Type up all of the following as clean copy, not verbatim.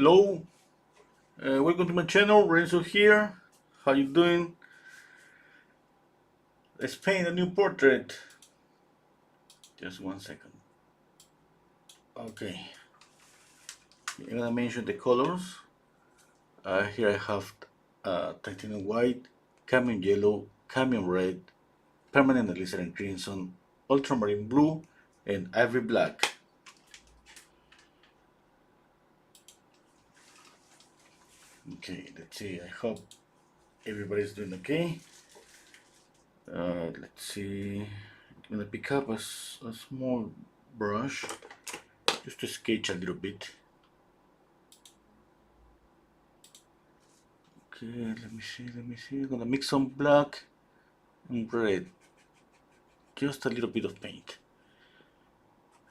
Hello, welcome to my channel. Renzo here. How you doing? Let's paint a new portrait. Just 1 second. Okay, I'm gonna mention the colors. Here I have titanium white, cadmium yellow, cadmium red, permanent alizarin crimson, ultramarine blue, and ivory black. Okay, let's see. I hope everybody's doing okay. Let's see. I'm gonna pick up a small brush just to sketch a little bit. Okay, let me see. I'm gonna mix some black and red. Just a little bit of paint.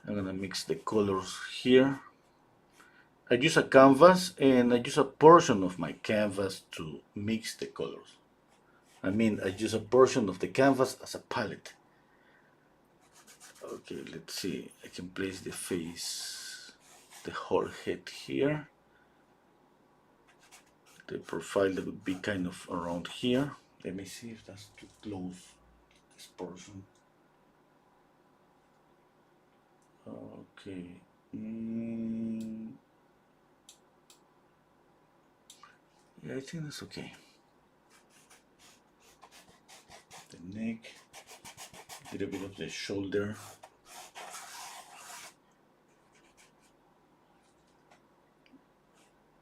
I'm gonna mix the colors here. I use a canvas and I use a portion of my canvas to mix the colors. I use a portion of the canvas as a palette. Okay, let's see. I can place the face, the whole head here. The profile that would be kind of around here. Let me see if that's too close, this portion. Okay. Yeah, I think that's okay. The neck, a little bit of the shoulder.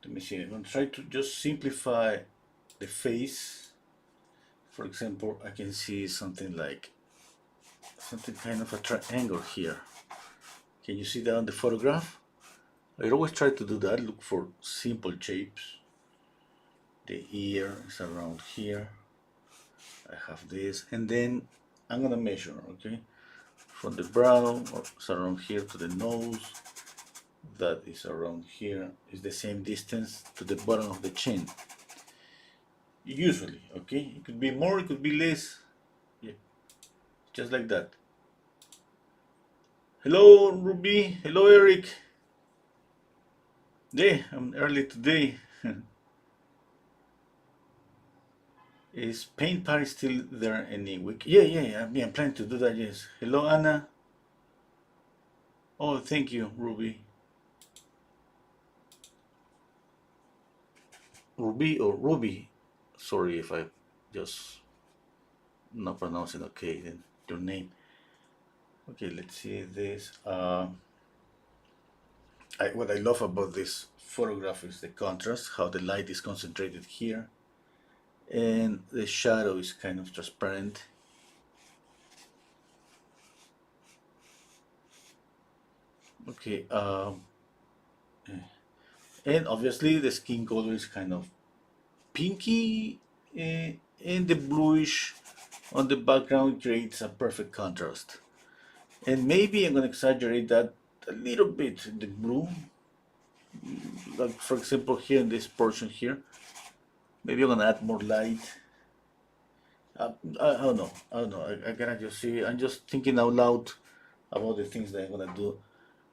Let me see. I'm going to try to just simplify the face. For example, I can see something kind of a triangle here. Can you see that on the photograph? I always try to do that, look for simple shapes. The ear is around here. I have this, and then I'm gonna measure, okay? From the brow, it's around here to the nose, that is around here, is the same distance to the bottom of the chin. Usually, okay? It could be more, it could be less. Yeah, just like that. Hello, Ruby. Hello, Eric. Yeah, I'm early today. Is Paint Party still there any week? Yeah. I'm planning to do that, yes. Hello, Anna. Oh, thank you, Ruby. Ruby or Ruby? Sorry if I just not pronouncing okay then your name. Okay, let's see this. What I love about this photograph is the contrast, how the light is concentrated here, and the shadow is kind of transparent. Okay, and obviously the skin color is kind of pinky, and the bluish on the background creates a perfect contrast. And maybe I'm gonna exaggerate that a little bit in the blue. Like for example here in this portion here, maybe I'm gonna add more light. I don't know. I gotta just see. I'm just thinking out loud about the things that I'm gonna do.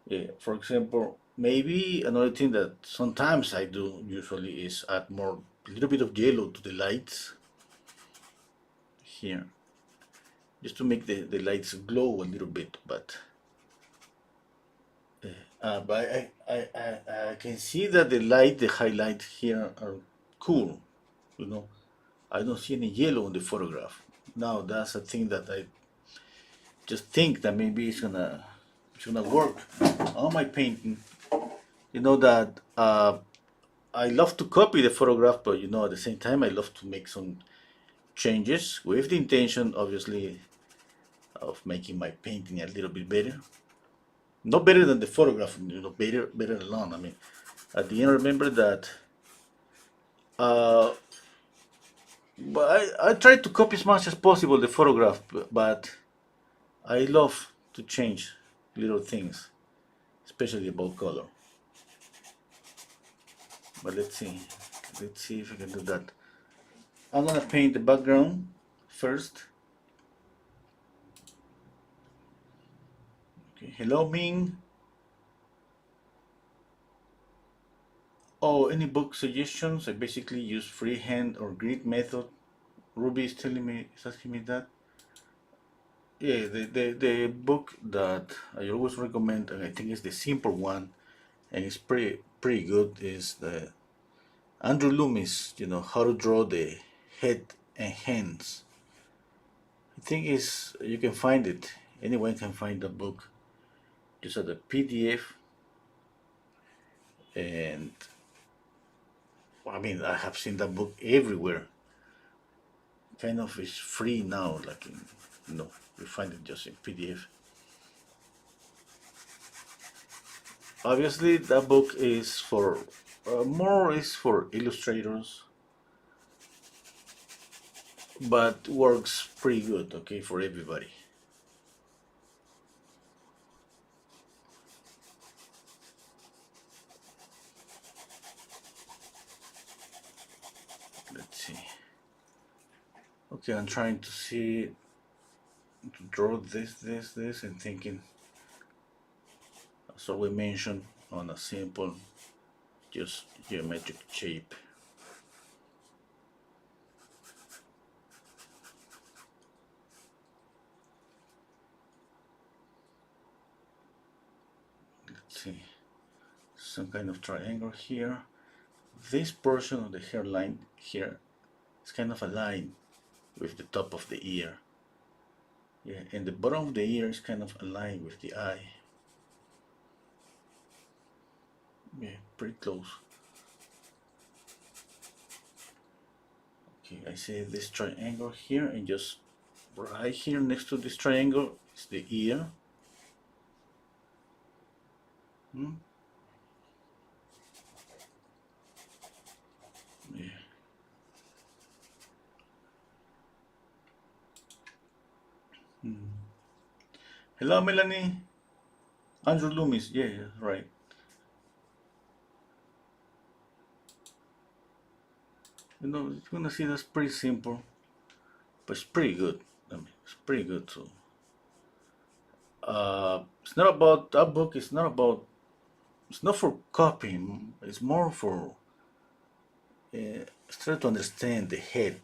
Yeah, for example, maybe another thing that sometimes I do usually is add more, a little bit of yellow to the lights here, just to make the lights glow a little bit. But I can see that the highlight here are cool. You know, I don't see any yellow in the photograph. Now that's a thing that I just think that maybe it's gonna work on my painting. You know that I love to copy the photograph, but at the same time I love to make some changes with the intention, obviously, of making my painting a little bit better. Not better than the photograph, better alone. At the end, remember that. Uh, but I try to copy as much as possible the photograph, but I love to change little things, especially about color. But let's see if I can do that. I'm gonna paint the background first. Okay, hello Ming. Oh, any book suggestions? I basically use freehand or grid method. Ruby is telling me, is asking me that. Yeah, the book that I always recommend, and I think is the simple one, and it's pretty good, is the Andrew Loomis, how to draw the head and hands. I think is you can find it. Anyone can find the book. Just at the PDF, and I mean I have seen that book everywhere. Kind of is free now, like you find it just in PDF. Obviously, that book is for more is for illustrators, but works pretty good. Okay, for everybody. Let's see. Okay, I'm trying to see to draw this, and thinking. So we mentioned on a simple, just geometric shape. Let's see, some kind of triangle here. This portion of the hairline here is kind of aligned with the top of the ear. Yeah, and the bottom of the ear is kind of aligned with the eye. Yeah, pretty close. Okay, I see this triangle here, and just right here next to this triangle is the ear. Hmm? Yeah. Hmm. Hello, Melanie. Andrew Loomis. Yeah, yeah, right. You're gonna see that's pretty simple, but it's pretty good. I mean, it's pretty good too. It's not about that book. It's not about. It's not for copying. It's more for try to understand the head,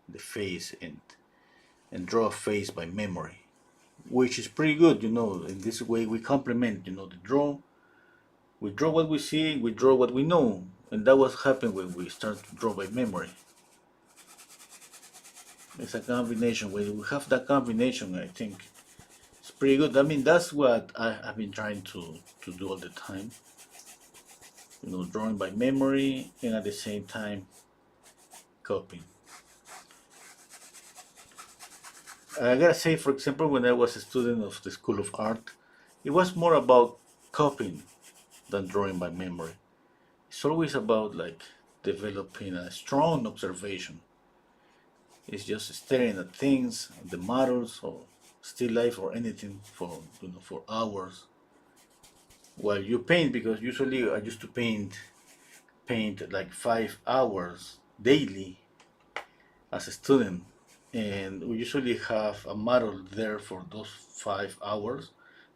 the face, and draw a face by memory, which is pretty good. In this way we complement. The draw. We draw what we see. We draw what we know, and that was happened when we start to draw by memory. It's a combination. When we have that combination, I think it's pretty good. I mean, that's what I've been trying to do all the time. Drawing by memory and at the same time copying. I gotta say, for example, when I was a student of the School of Art, it was more about copying than drawing by memory. It's always about like developing a strong observation. It's just staring at things, the models, or still life, or anything for hours while you paint. Because usually I used to paint like 5 hours daily as a student, and we usually have a model there for those 5 hours.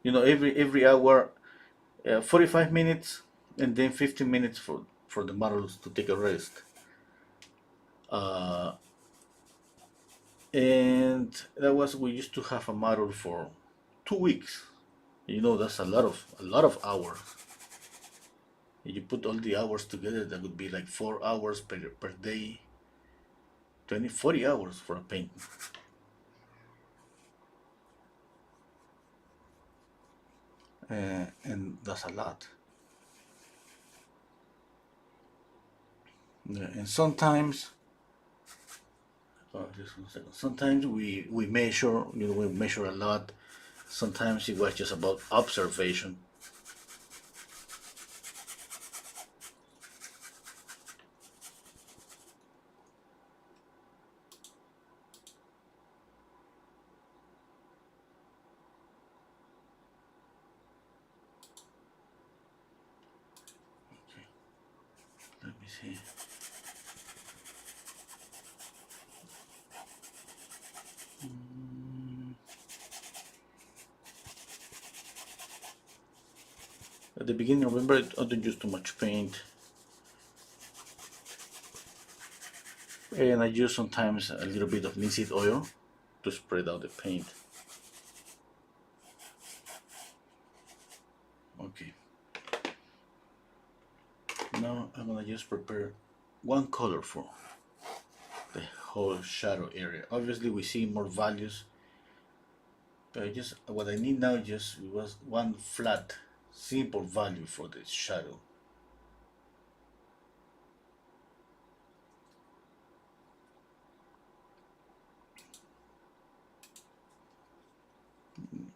Every hour, 45 minutes, and then 15 minutes for the models to take a rest. Uh, and that was we used to have a model for 2 weeks. That's a lot of hours. If you put all the hours together, that would be like 4 hours per day, 40 hours for a painting. And that's a lot. Yeah, and sometimes, just 1 second. Sometimes we measure, we measure a lot. Sometimes it was just about observation. Okay, let me see. At the beginning, remember, I don't use too much paint. And I use sometimes a little bit of linseed oil to spread out the paint. Okay. Now I'm gonna just prepare one color for the whole shadow area. Obviously we see more values, but just what I need now just was one flat, simple value for the shadow.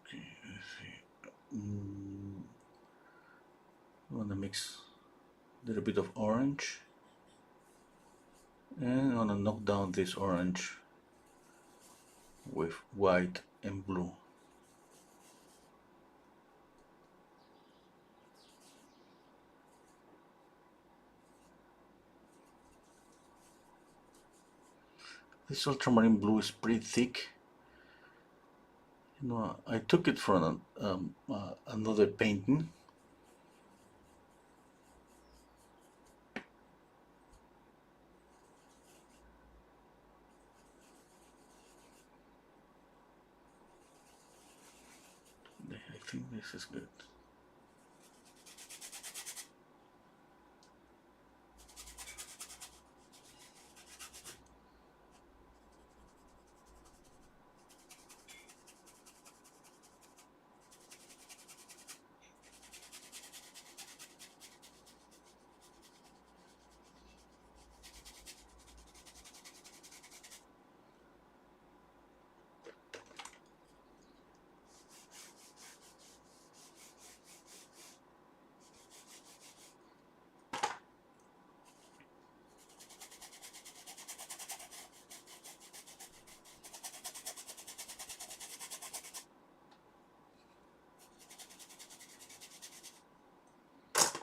Okay, let's see. I want to mix a little bit of orange, and I want to knock down this orange with white and blue. This ultramarine blue is pretty thick. You know, I took it from another painting. I think this is good.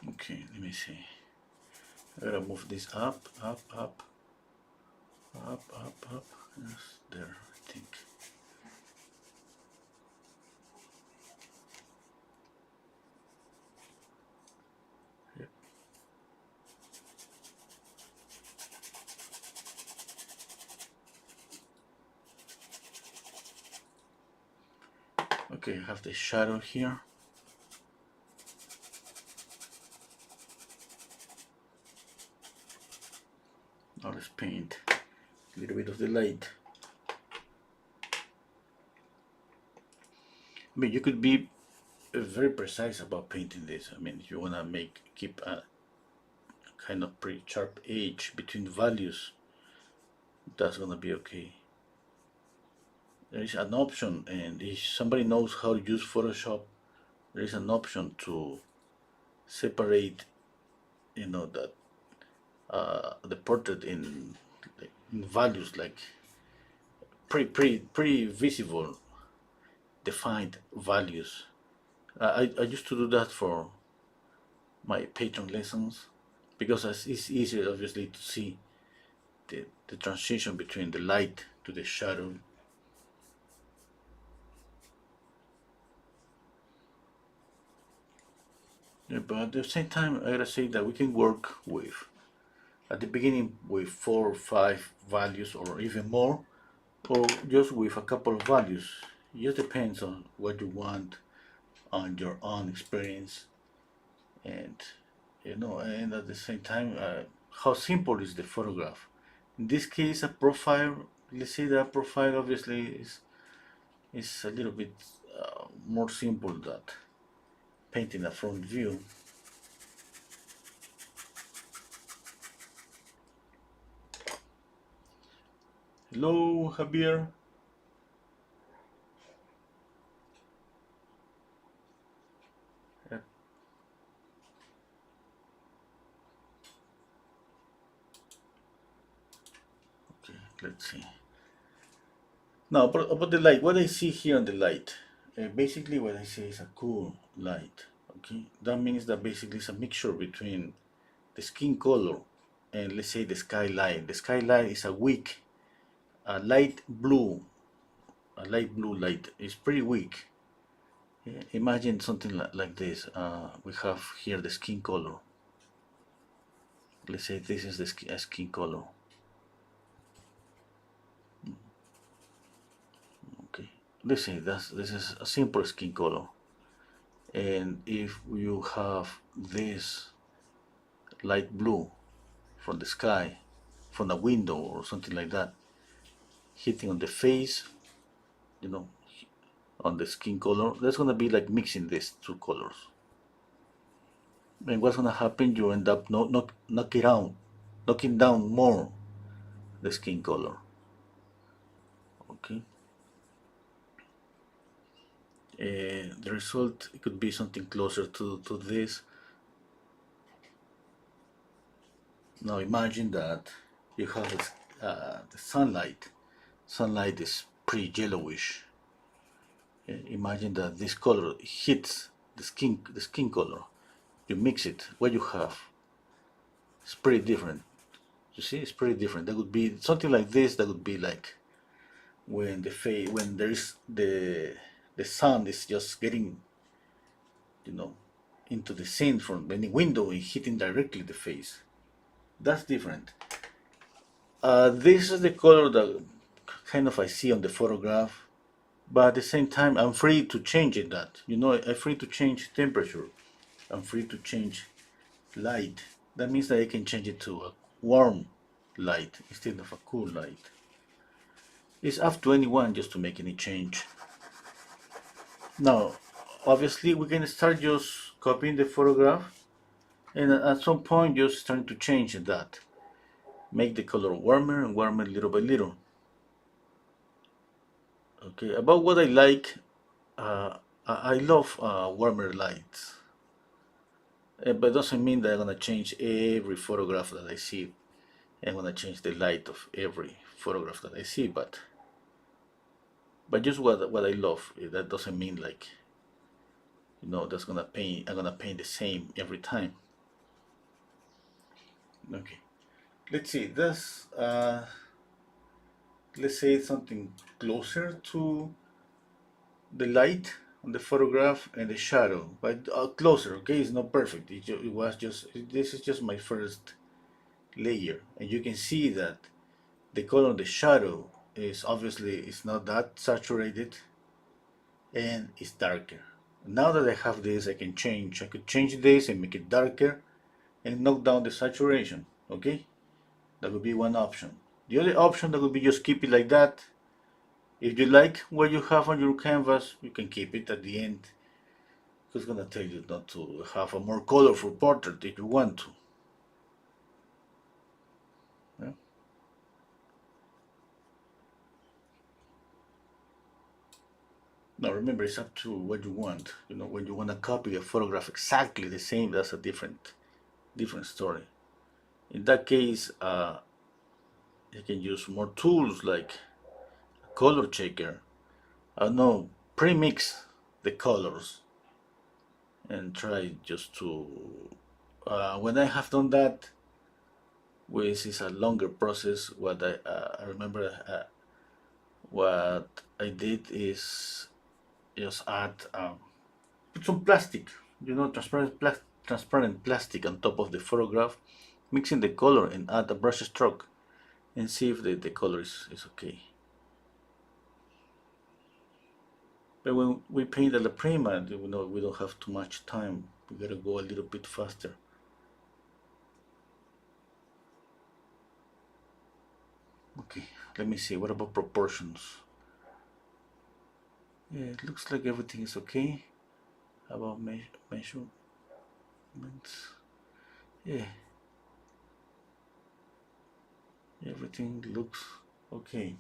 Okay, let me see. I gotta move this up, up, up, up, up, up. Yes, there, I think. Yep. Okay, I have the shadow here. Now let's paint a little bit of the light. I mean, you could be very precise about painting this. I mean, if you wanna keep a kind of pretty sharp edge between values, that's gonna be okay. There is an option, and if somebody knows how to use Photoshop, there is an option to separate, you know, that the portrait in values, like pretty visible, defined values. I used to do that for my patron lessons because it's easier, obviously, to see the transition between the light to the shadow. Yeah, but at the same time, I gotta say that we can work with at the beginning with 4 or 5 values or even more, or just with a couple of values. It just depends on what you want, on your own experience, and and at the same time, how simple is the photograph. In this case, a profile. Let's say that profile obviously is a little bit more simple than painting a front view. Hello, Javier. Yeah, okay, let's see. Now, about the light, what I see here on the light, basically what I see is a cool light. Okay, that means that basically it's a mixture between the skin color and let's say the skyline. The skyline is a light blue, a light blue light. It's pretty weak. Yeah, imagine something like this. We have here the skin color. Let's say this is the skin color. this is a simple skin color. And if you have this light blue from the sky, from a window or something like that, hitting on the face, you know, on the skin color, that's gonna be like mixing these two colors. And what's gonna happen? You end up knocking down more the skin color. Okay. The result could be something closer to this. Now imagine that you have the sunlight. Sunlight is pretty yellowish. Imagine that this color hits the skin color. You mix it. What you have? It's pretty different. You see, it's pretty different. That would be something like this. That would be like when there is the sun is just getting, you know, into the scene from any window and hitting directly the face. That's different. This is the color that kind of I see on the photograph, but at the same time I'm free to change it. That I'm free to change temperature. I'm free to change light. That means that I can change it to a warm light instead of a cool light. It's up to anyone just to make any change. Now, obviously, we can start just copying the photograph, and at some point, just starting to change that. Make the color warmer and warmer little by little. Okay, about what I like, I love warmer lights. But it doesn't mean that I'm gonna change every photograph that I see. I'm gonna change the light of every photograph that I see, but just what I love. That doesn't mean like that's gonna paint. I'm gonna paint the same every time. Okay, let's see. Let's say something closer to the light on the photograph and the shadow, but closer. Okay, it's not perfect. It was just this is just my first layer, and you can see that the color of the shadow is obviously it's not that saturated and it's darker. Now that I have this, I could change this and make it darker and knock down the saturation. Okay, that would be one option. The other option that would be just keep it like that. If you like what you have on your canvas, you can keep it at the end. Who's gonna tell you not to have a more colorful portrait if you want to? Yeah? Now remember, it's up to what you want. When you want to copy a photograph exactly the same, that's a different story. In that case, you can use more tools like a color checker. I don't know, pre-mix the colors and try just to. When I have done that, which is a longer process, I remember what I did is just add put some plastic, transparent plastic on top of the photograph, mixing the color and add a brush stroke and see if the color is okay. But when we paint Alla Prima, we don't have too much time. We gotta go a little bit faster. Okay, let me see. What about proportions? Yeah, it looks like everything is okay. How about measurements? Yeah, everything looks okay.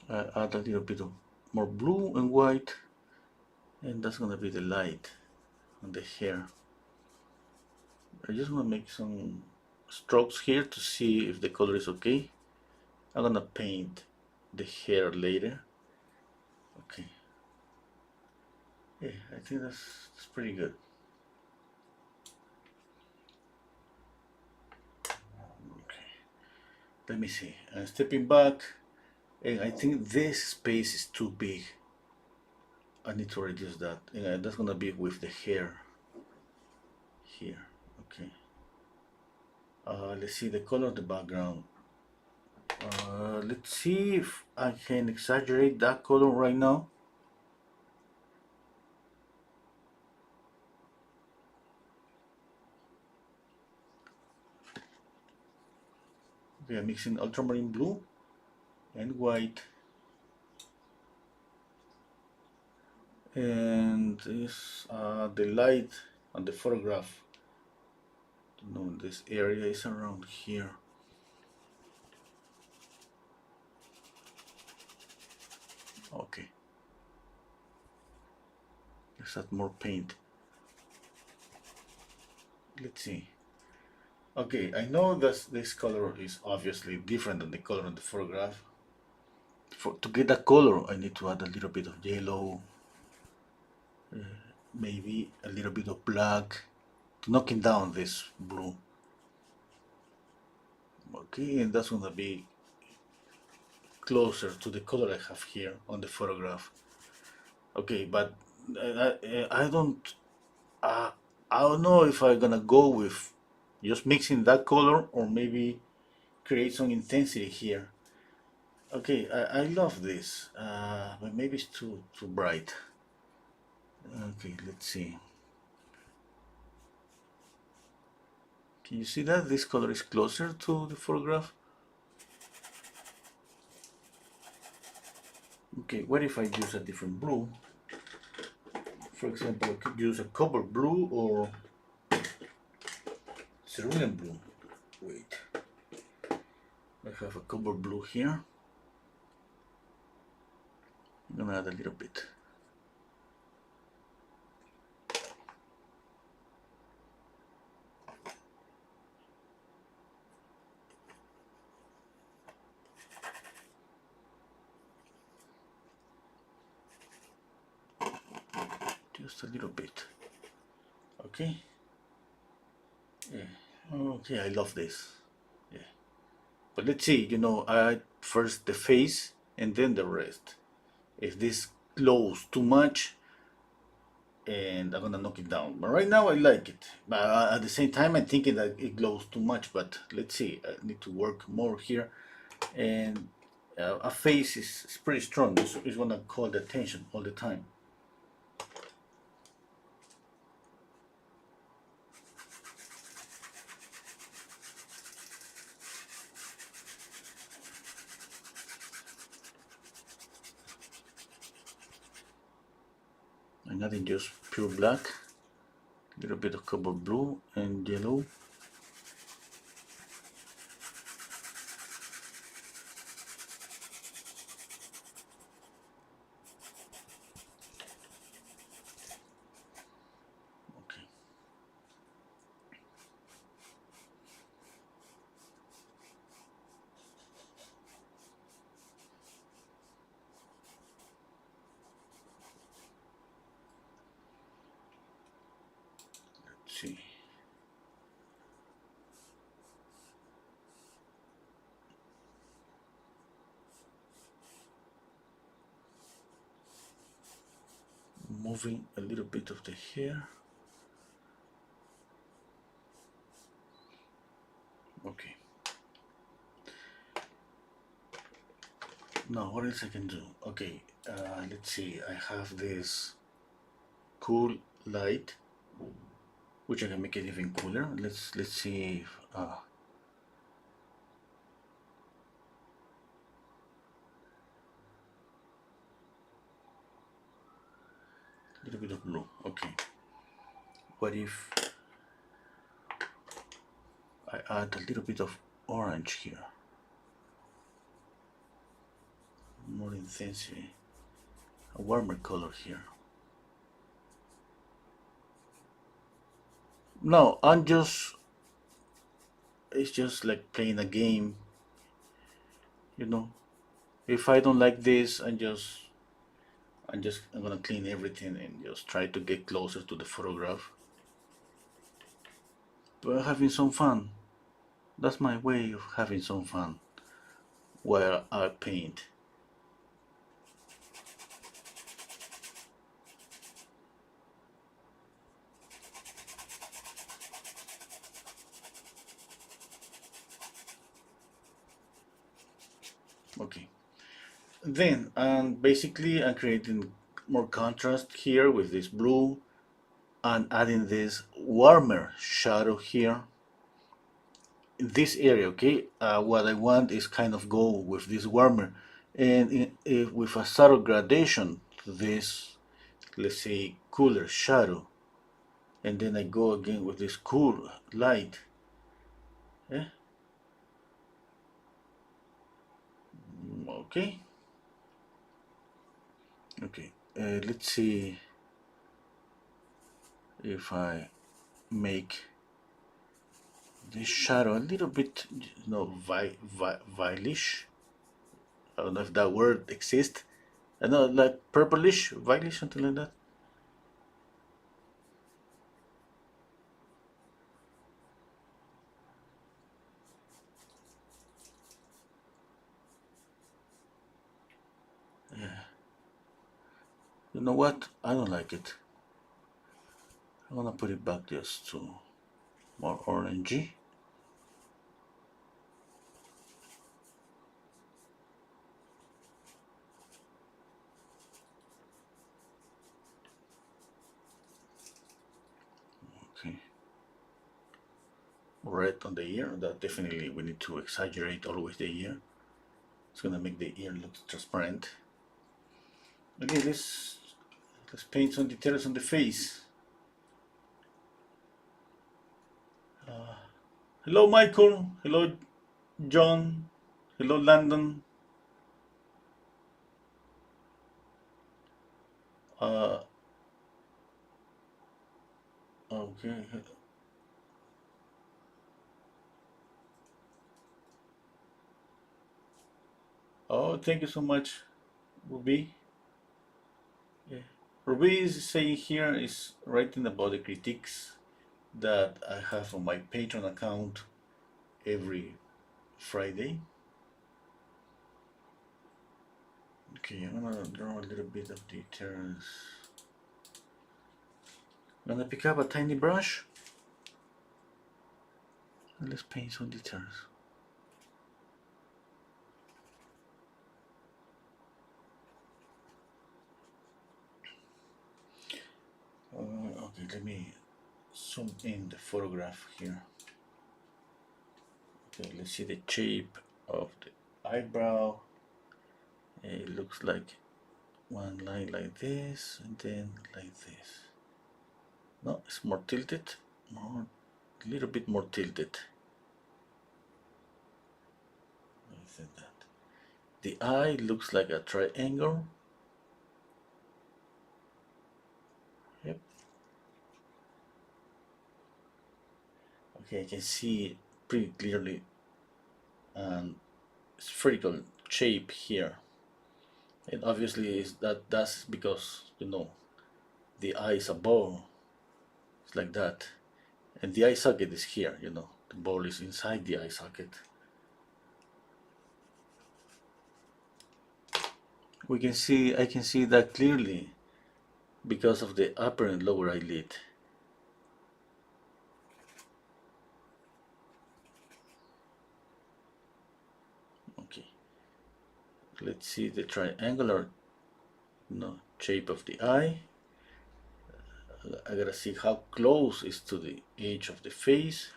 I add a little bit of more blue and white, and that's gonna be the light on the hair. I just want to make some strokes here to see if the color is okay. I'm gonna paint the hair later. Okay. Yeah, I think that's pretty good. Okay. Let me see. I'm stepping back, and I think this space is too big. I need to reduce that. And that's gonna be with the hair here. Okay. Let's see the color of the background. let's see if I can exaggerate that color right now. Okay, I'm mixing ultramarine blue and white, and this the light on the photograph. No, this area is around here. Okay, let's add more paint. Let's see. Okay, I know that this color is obviously different than the color on the photograph. To get that color, I need to add a little bit of yellow, maybe a little bit of black, to knocking down this blue. Okay, and that's gonna be closer to the color I have here on the photograph. Okay, but I don't, uh, I don't know if I'm gonna go with just mixing that color or maybe create some intensity here. Okay, I love this, but maybe it's too bright. Okay, let's see. Can you see that this color is closer to the photograph? Okay, what if I use a different blue? For example, I could use a cobalt blue or cerulean blue. Wait, I have a cobalt blue here. I'm gonna add a little bit. Just a little bit. Okay. Yeah. Okay, I love this. Yeah. But let's see, I first the face and then the rest. If this glows too much, and I'm gonna knock it down. But right now I like it. But at the same time, I'm thinking that it glows too much. But let's see. I need to work more here. And a face is pretty strong. It's gonna call the attention all the time. I'm adding just pure black, a little bit of cobalt blue and yellow. Okay. Let's see. Moving a little bit of the hair. Okay. Now what else I can do? Okay, let's see. I have this cool light, which I can make it even cooler. Let's see. If, a little bit of blue. Okay. What if I add a little bit of orange here? More intensity. A warmer color here. No, it's just like playing a game, you know. If I don't like this, I'm gonna clean everything and just try to get closer to the photograph. But having some fun. That's my way of having some fun while I paint. Okay. Then, basically, I'm creating more contrast here with this blue and adding this warmer shadow here in this area. Okay, what I want is kind of go with this warmer and with a subtle gradation to this, let's say, cooler shadow, and then I go again with this cool light. Yeah. Okay. Okay. Let's see if I make this shadow a little bit, violish. I don't know if that word exists. I know, like purplish, violish, something like that. Yeah. You know what? I don't like it. I wanna put it back just to more orangey. Okay. Red on the ear. That definitely we need to exaggerate always the ear. It's gonna make the ear look transparent. Okay, let's paint some details on the face. Hello, Michael. Hello, John. Hello, Landon. Uh, okay. Oh, thank you so much, Ruby. Yeah. Ruby is saying here is writing about the critiques that I have on my Patreon account every Friday. Okay, I'm gonna draw a little bit of details. I'm gonna pick up a tiny brush and let's paint some details. Okay, let me zoom in the photograph here. Okay, let's see the shape of the eyebrow. It looks like one line like this and then like this. No, it's more tilted, more, a little bit more tilted. Like that. The eye looks like a triangle. Yep. Okay, I can see pretty clearly an spherical shape here. And obviously is that's because the eye is a ball. It's like that. And the eye socket is here, the ball is inside the eye socket. I can see that clearly because of the upper and lower eyelid. Okay, let's see the triangular shape of the eye. I gotta see how close is to the edge of the face.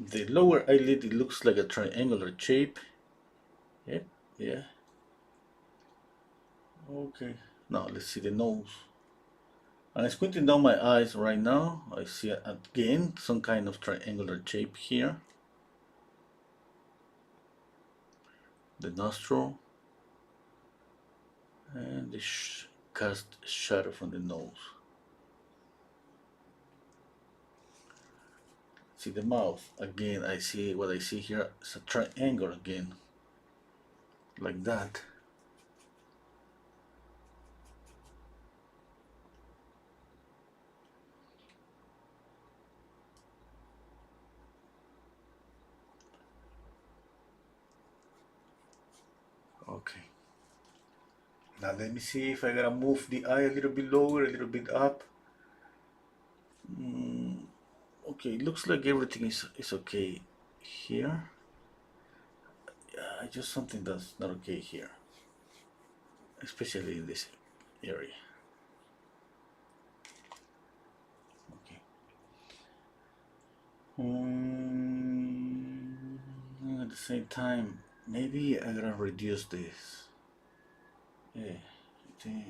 The lower eyelid, it looks like a triangular shape. Yep, yeah. Okay, now let's see the nose. I'm squinting down my eyes right now. I see again some kind of triangular shape here. The nostril and the cast shadow from the nose. See the mouth again. I see what I see here is a triangle again, like that. Okay. Now let me see if I gotta move the eye a little bit lower, a little bit up. Okay, looks like everything is okay. here. Just something that's not okay here, especially in this area. Okay. At the same time, maybe I'm gonna reduce this. Yeah, I think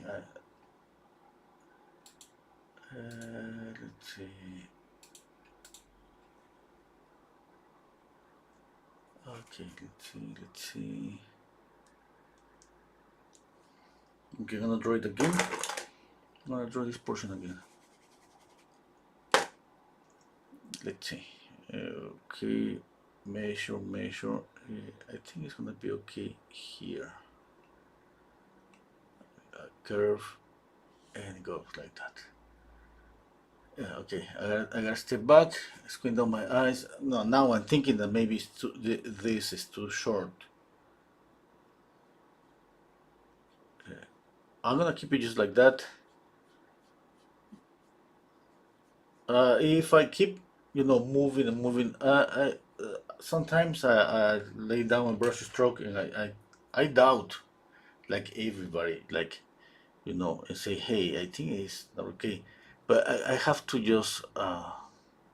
let's see. Okay, let's see. Okay, I'm gonna draw it again. I'm gonna draw this portion again. Let's see. Okay, measure. I think it's gonna be okay here. Curve, and it goes like that. Yeah, okay. I gotta step back, squint down my eyes. No, now I'm thinking that maybe this is too short. I'm gonna keep it just like that. If I keep, moving and moving, sometimes I lay down a brush stroke and I doubt, like everybody, like, and say, hey, I think it's not okay. But I have to just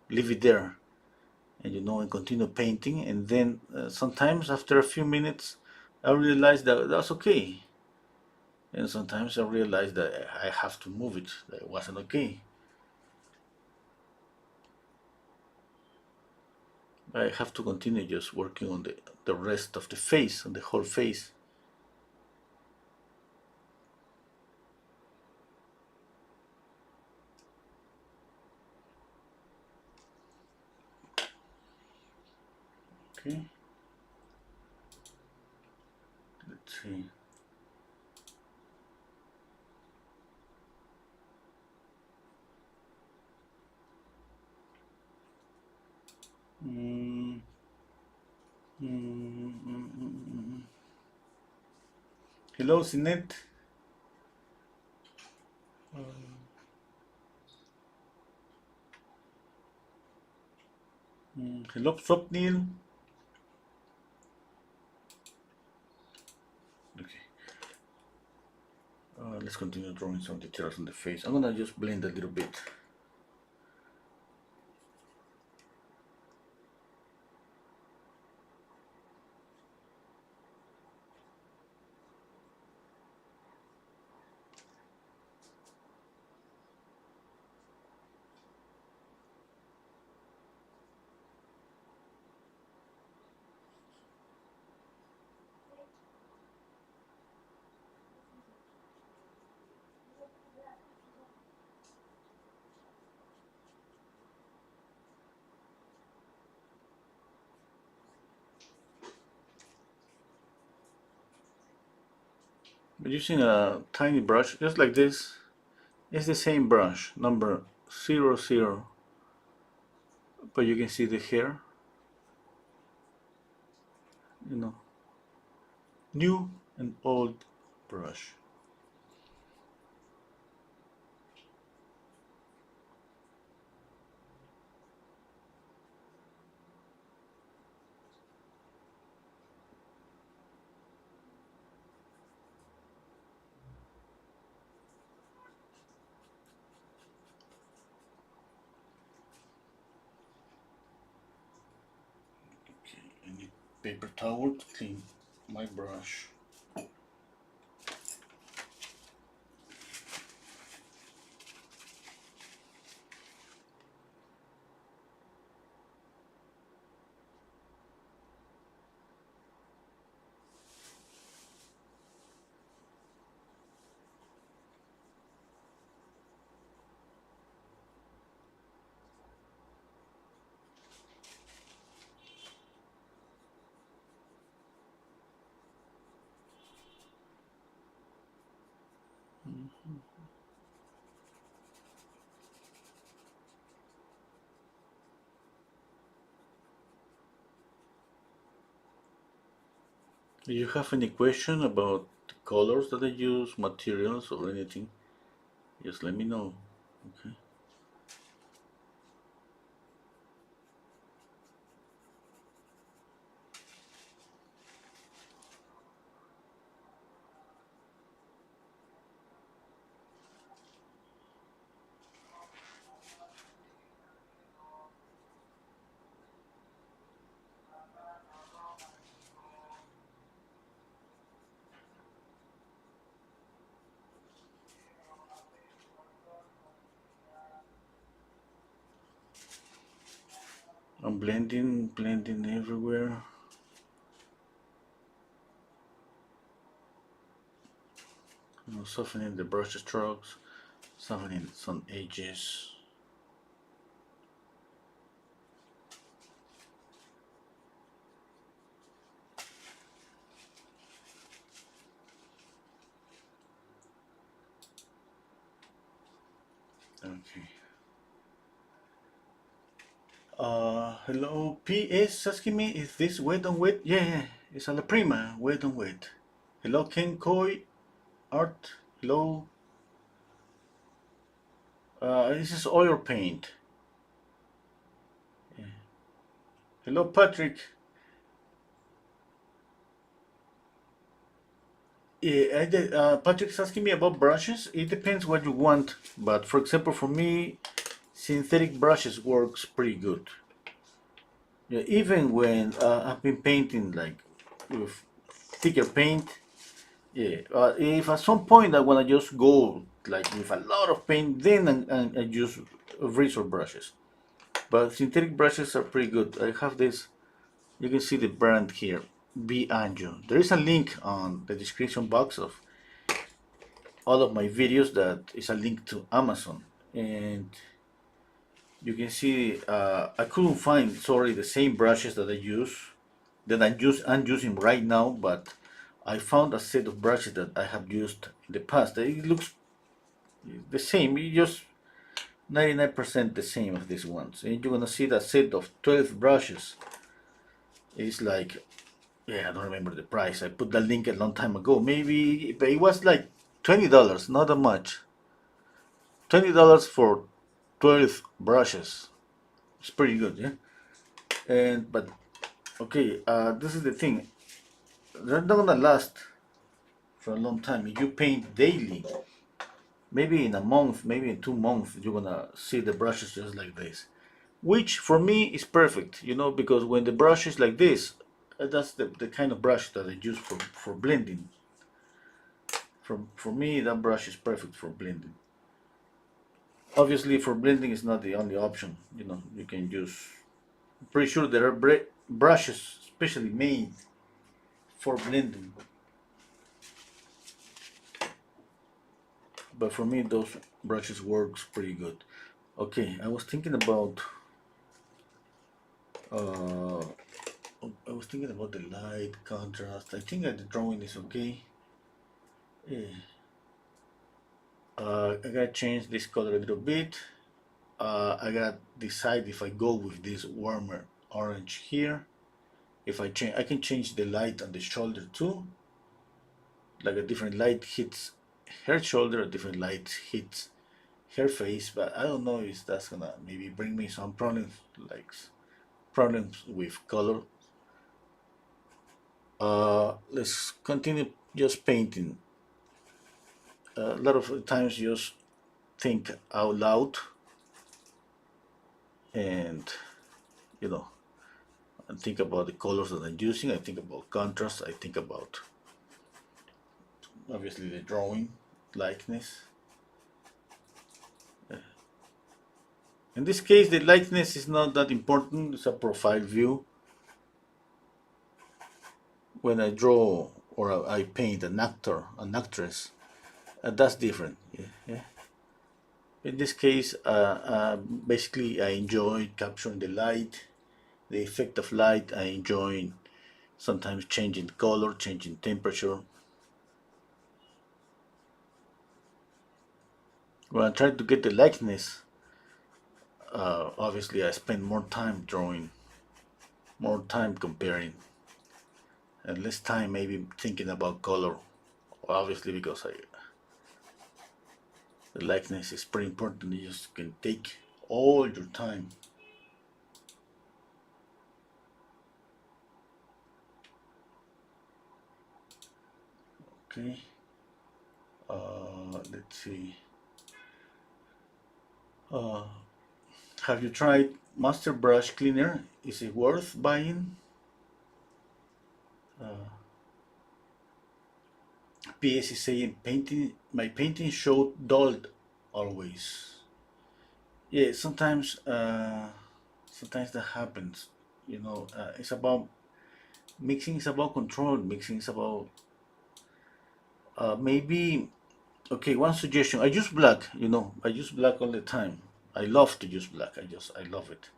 leave it there and, and continue painting. And then sometimes after a few minutes, I realize that that's okay. And sometimes I realize that I have to move it, that it wasn't okay. I have to continue just working on the rest of the face, on the whole face. Okay. Let's see. Mm, mm, mm, mm. Hello, Sinet. Hello, Swapnil. Okay. Let's continue drawing some details on the face. I'm gonna just blend a little bit. But using a tiny brush, just like this, it's the same brush, number 00, but you can see the hair, new and old brush. Okay, I need paper towel to clean my brush. Do you have any question about the colors that I use, materials, or anything? Just let me know. Okay. I'm blending everywhere. Softening the brush strokes, softening some edges. Okay. Hello, PS asking me, is this wet on wet? Yeah, it's Alla Prima, wet on wet. Hello, Ken Koi Art. Hello. This is oil paint. Yeah. Hello, Patrick. Yeah, Patrick's asking me about brushes. It depends what you want, but for example, for me, synthetic brushes works pretty good. Yeah, even when I've been painting like with thicker paint. Yeah, if at some point I wanna just go like with a lot of paint, then I use razor brushes. But synthetic brushes are pretty good. I have this. You can see the brand here, B Anjo. There is a link on the description box of all of my videos that is a link to Amazon, and you can see I couldn't find, sorry, the same brushes that I'm using right now, but I found a set of brushes that I have used in the past. It looks the same. It just 99% the same as these ones. And you're gonna see that set of 12 brushes is like, yeah, I don't remember the price. I put the link a long time ago. Maybe, but it was like $20, not that much. $20 for 12 brushes. It's pretty good, yeah. And but okay, this is the thing. They're not gonna last for a long time. If you paint daily, maybe in a month, maybe in 2 months, you're gonna see the brushes just like this. Which for me is perfect, because when the brush is like this, that's the kind of brush that I use for blending. For me, that brush is perfect for blending. Obviously, for blending is not the only option. You can use. I'm pretty sure there are brushes specially made for blending. But for me, those brushes works pretty good. Okay, I was thinking about uh, the light contrast. I think that the drawing is okay. Yeah. I gotta change this color a little bit. I gotta decide if I go with this warmer orange here. If I change, I can change the light on the shoulder too. Like a different light hits her shoulder, a different light hits her face. But I don't know if that's gonna maybe bring me some problems, like problems with color. Let's continue just painting. A lot of times, just think out loud, and you know, I think about the colors that I'm using. I think about contrast. I think about obviously the drawing, likeness. In this case, the likeness is not that important. It's a profile view. When I draw or I paint an actor, an actress, that's different. Yeah, yeah. In this case, basically, I enjoy capturing the light, the effect of light. I enjoy sometimes changing color, changing temperature. When I try to get the likeness, obviously I spend more time drawing, more time comparing, and less time maybe thinking about color. Obviously, because the likeness is pretty important. You just can take all your time. Okay. Let's see. Uh, have you tried Master Brush Cleaner? Is it worth buying? Uh, PS is saying painting. My painting showed dulled always. Yeah, sometimes. sometimes that happens. It's about mixing. Is about control. Mixing is about maybe. Okay, one suggestion. I use black. I use black all the time. I love to use black. I love it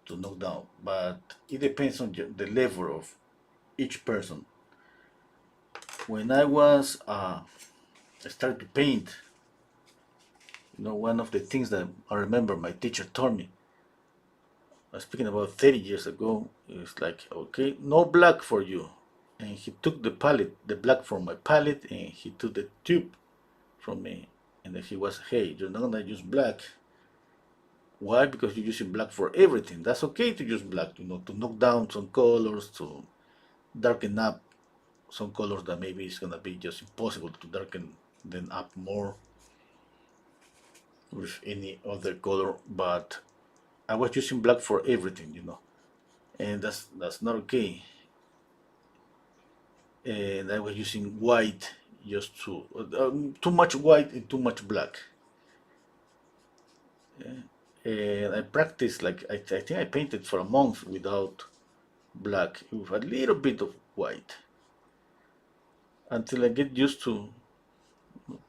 to knock down. But it depends on the level of each person. When I started to paint, one of the things that I remember my teacher told me, speaking about 30 years ago, is like, okay, no black for you. And he took the palette, the black from my palette, and he took the tube from me. And then he was, hey, you're not gonna use black. Why? Because you're using black for everything. That's okay to use black, to knock down some colors, to darken up some colors that maybe it's gonna be just impossible to darken them up more with any other color. But I was using black for everything, and that's not okay. And I was using white just too much white and too much black. And I practiced like I think I painted for a month without black with a little bit of white until I get used to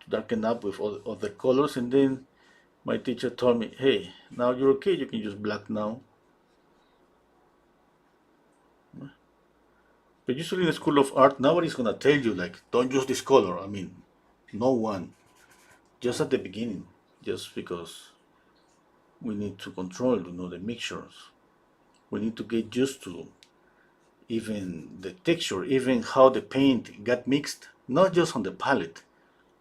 darken up with all other colors. And then my teacher told me, hey, now you're okay, you can use black now. But usually in the School of Art, nobody's gonna tell you like, don't use this color. I mean, no one. Just at the beginning, just because we need to control, the mixtures. We need to get used to even the texture, even how the paint got mixed, not just on the palette,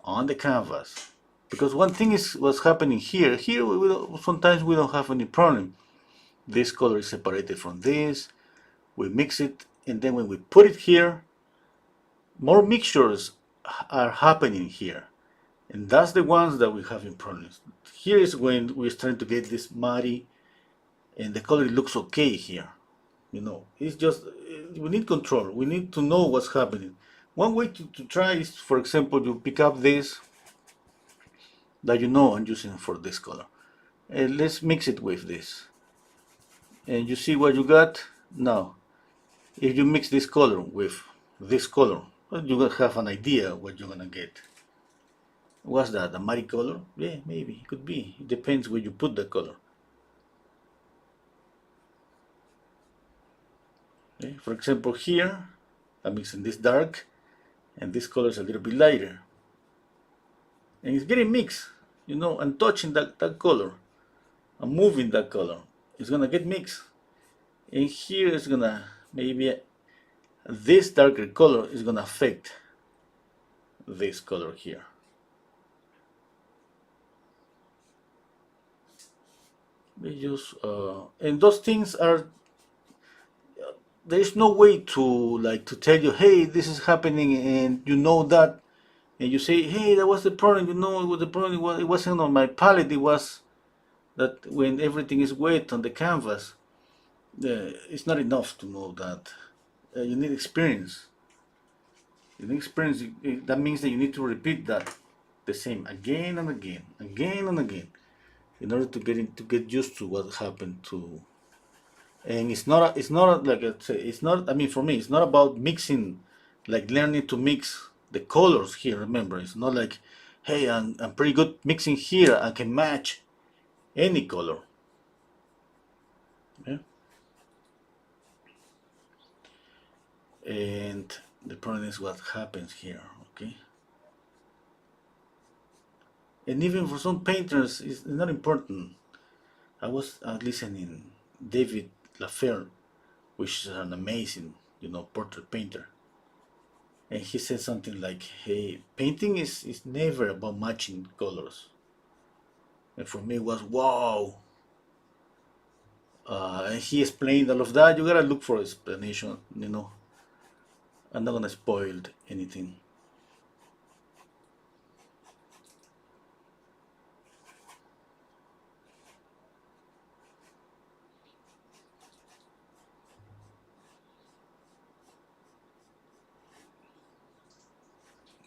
on the canvas. Because one thing is what's happening here. Here, sometimes we don't have any problem. This color is separated from this. We mix it, and then when we put it here, more mixtures are happening here. And that's the ones that we have in problems. Here is when we're starting to get this muddy, and the color looks okay here. It's just, we need control. We need to know what's happening. One way to try is, for example, you pick up this that I'm using for this color. And let's mix it with this. And you see what you got? Now, if you mix this color with this color, well, you're going to have an idea what you're going to get. What's that? A muddy color? Yeah, maybe. It could be. It depends where you put the color. Okay? For example, here, I'm mixing this dark, and this color is a little bit lighter. And it's getting mixed. I'm touching that color. I'm moving that color. It's gonna get mixed. And here it's gonna, maybe this darker color is gonna affect this color here. We just, and those things are, there's no way to tell you, hey, this is happening, and that, and you say, hey, that was the problem, it was the problem, it wasn't on my palette, it was that when everything is wet on the canvas, it's not enough to know that. You need experience. You need experience. That means that you need to repeat that the same again and again, again and again, in order to get used to what happened to. And it's not like I say, it's not. I mean, for me, it's not about mixing, like learning to mix the colors here. Remember, it's not like, hey, I'm pretty good mixing here. I can match any color. Yeah? And the problem is what happens here. Okay. And even for some painters, it's not important. I was listening David Lafer, which is an amazing, portrait painter, and he said something like, "Hey, painting is never about matching colors." And for me, it was wow. And he explained all of that. You gotta look for explanation. I'm not gonna spoil anything.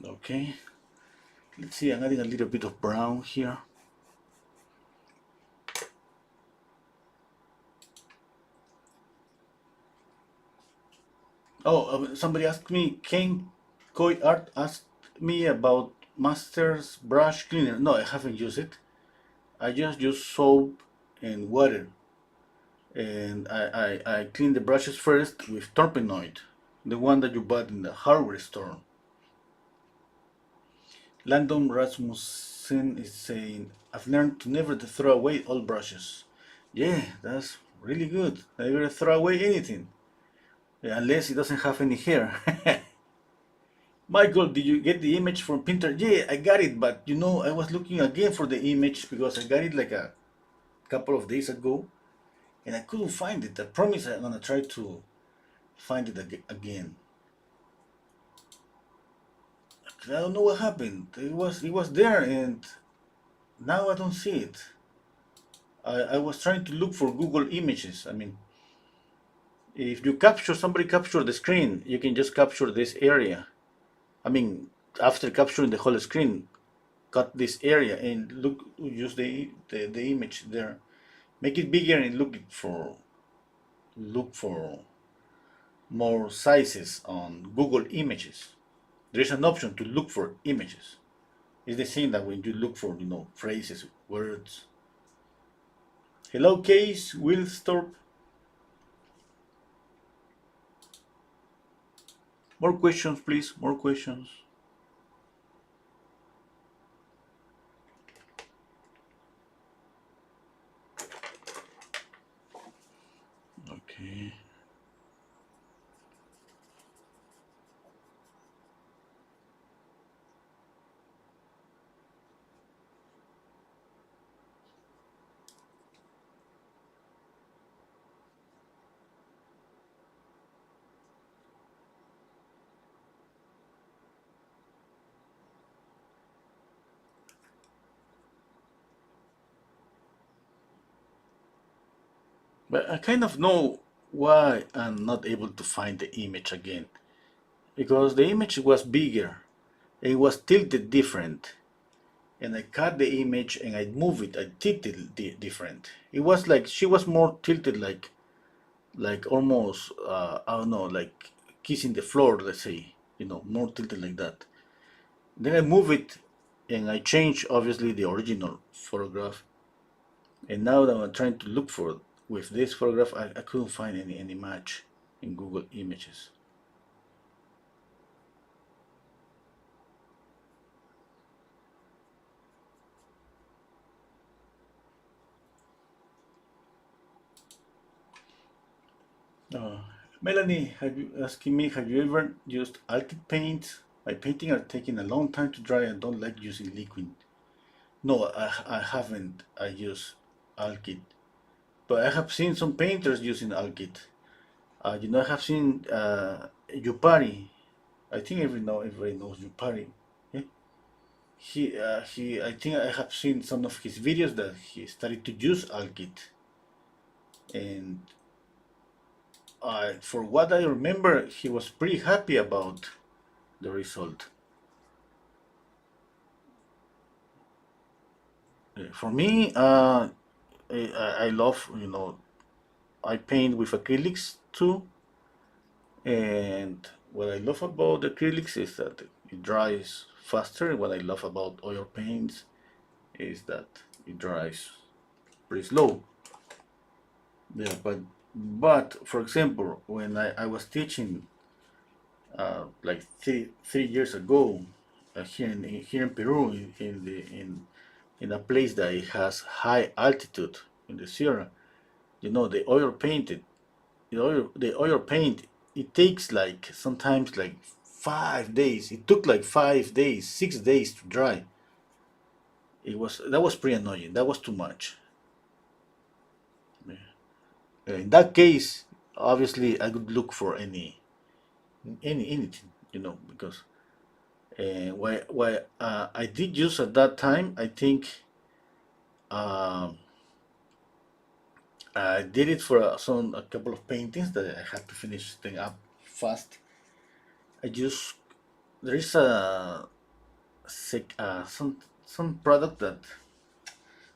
Okay. Let's see. I'm adding a little bit of brown here. Oh, somebody asked me, Ken Koi Art asked me about Master's brush cleaner. No, I haven't used it. I just use soap and water. And I clean the brushes first with turpenoid, the one that you bought in the hardware store. Landon Rasmussen is saying, I've learned to never to throw away old brushes. Yeah, that's really good. Never throw away anything, unless it doesn't have any hair. Michael, did you get the image from Pinterest? Yeah, I got it, but I was looking again for the image because I got it like a couple of days ago and I couldn't find it. I promise I'm gonna try to find it again. I don't know what happened. It was there and now I don't see it. I was trying to look for Google Images. I mean, if you capture somebody capture the screen, you can just capture this area. I mean, after capturing the whole screen, cut this area and use the image there. Make it bigger and look for more sizes on Google Images. There's an option to look for images. It's the same that when you look for phrases, words. Hello, Case Wilstorp. More questions, please. More questions. Okay. But I kind of know why I'm not able to find the image again. Because the image was bigger. It was tilted different. And I cut the image and I move it. I tilted different. It was like she was more tilted, like almost I don't know, like kissing the floor. Let's say, more tilted like that. Then I move it and I change obviously the original photograph. And now that I'm trying to look for with this photograph, I couldn't find any match in Google Images. Uh, Melanie, asking me, have you ever used alkyd paint? My painting are taking a long time to dry and don't like using liquid. No, I haven't. I use alkyd, but I have seen some painters using alkyd. I have seen Yupari. I think everybody knows Yupari. Yeah? I think I have seen some of his videos that he started to use alkyd, and for what I remember, he was pretty happy about the result. For me, I love, I paint with acrylics too, and what I love about acrylics is that it dries faster. What I love about oil paints is that it dries pretty slow. Yeah, but for example, when I was teaching like three years ago here in Peru in a place that it has high altitude in the Sierra, the oil painted the oil paint, it takes like sometimes like 5 days. It took like 5 days, 6 days to dry. That was pretty annoying. That was too much. In that case, obviously I would look for anything, because why I did use at that time, I think um, I did it for a couple of paintings that I had to finish thing up fast. I just there is some product that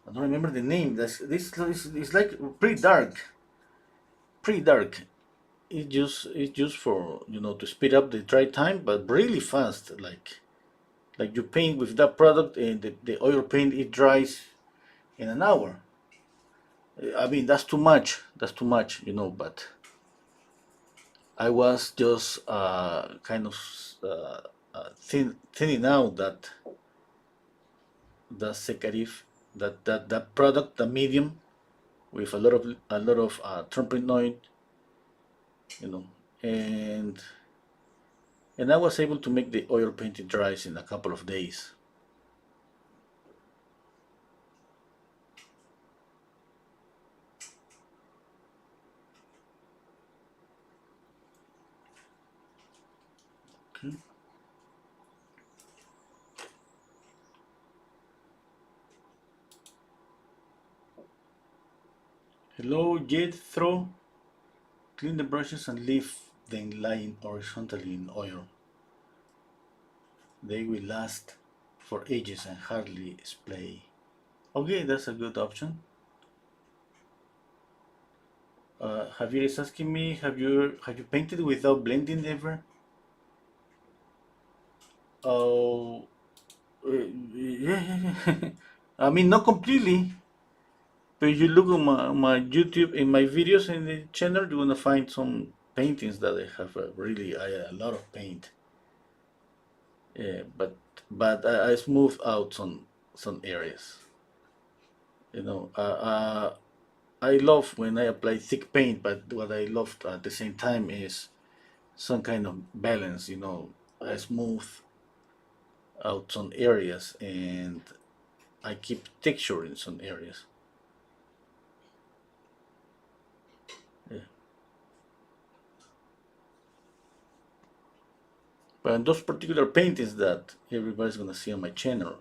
I don't remember the name. This is like pretty dark, pretty dark. it's just for to speed up the dry time, but really fast. Like you paint with that product, and the oil paint it dries in an hour. I mean that's too much. That's too much. But I was just kind of thinning out that secretive, that product, the medium, with a lot of tropinoid, you know, and I was able to make the oil painted dries in a couple of days. Okay. Hello, Jethro. Clean the brushes and leave them lying horizontally in oil. They will last for ages and hardly splay. Okay, that's a good option. Javier is asking me, have you painted without blending ever? Oh, yeah, yeah, yeah. I mean, not completely. But if you look on my YouTube, in my videos in the channel, you're gonna find some paintings that I have really a lot of paint. Yeah, but I smooth out some areas. You know, I love when I apply thick paint, but what I love at the same time is some kind of balance. I smooth out some areas and I keep texture in some areas. Yeah. But in those particular paintings that everybody's gonna see on my channel,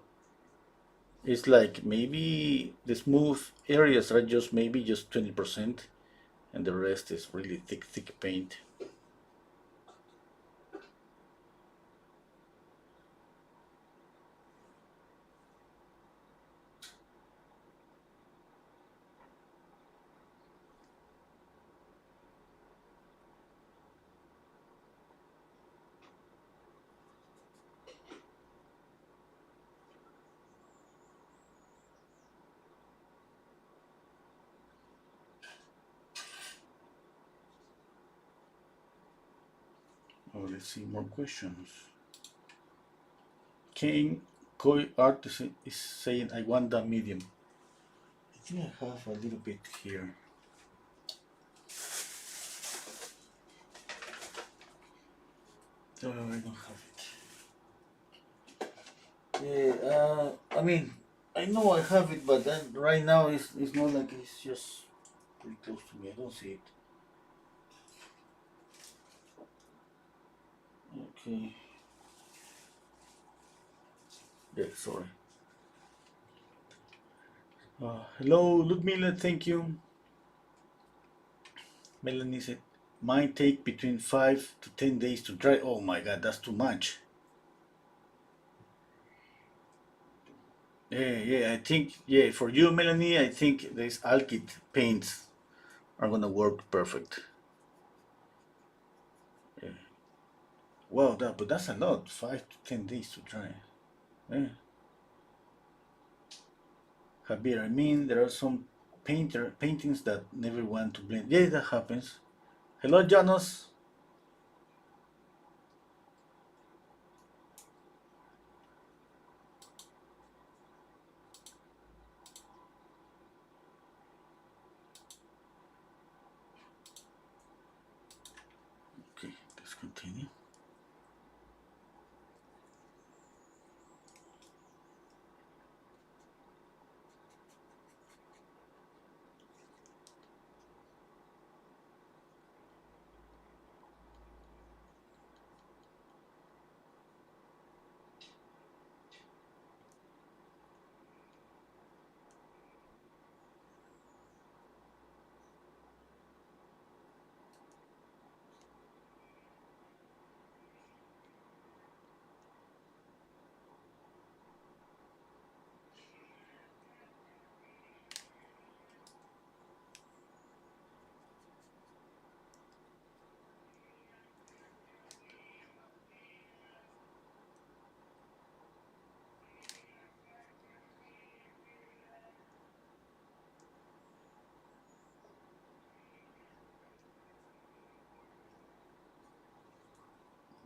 it's like maybe the smooth areas are just maybe just 20%, and the rest is really thick paint. Oh, let's see more questions. King Koi Art is saying I want that medium. I think I have a little bit here. Oh, I don't have it. Yeah, I mean, I know I have it, but then right now it's not like it's just pretty close to me. I don't see it. Okay. Yeah, sorry. Hello, Ludmila, thank you. Melanie said, mine take between 5 to 10 days to dry. Oh my god, that's too much. Yeah, I think, yeah, for you, Melanie, I think these alkyd paints are gonna work perfect. Yeah. Wow, but that's a lot, 5 to 10 days to dry. Yeah. Javier, I mean, there are some paintings that never want to blend. Yeah, that happens. Hello, Janos. Okay, let's continue.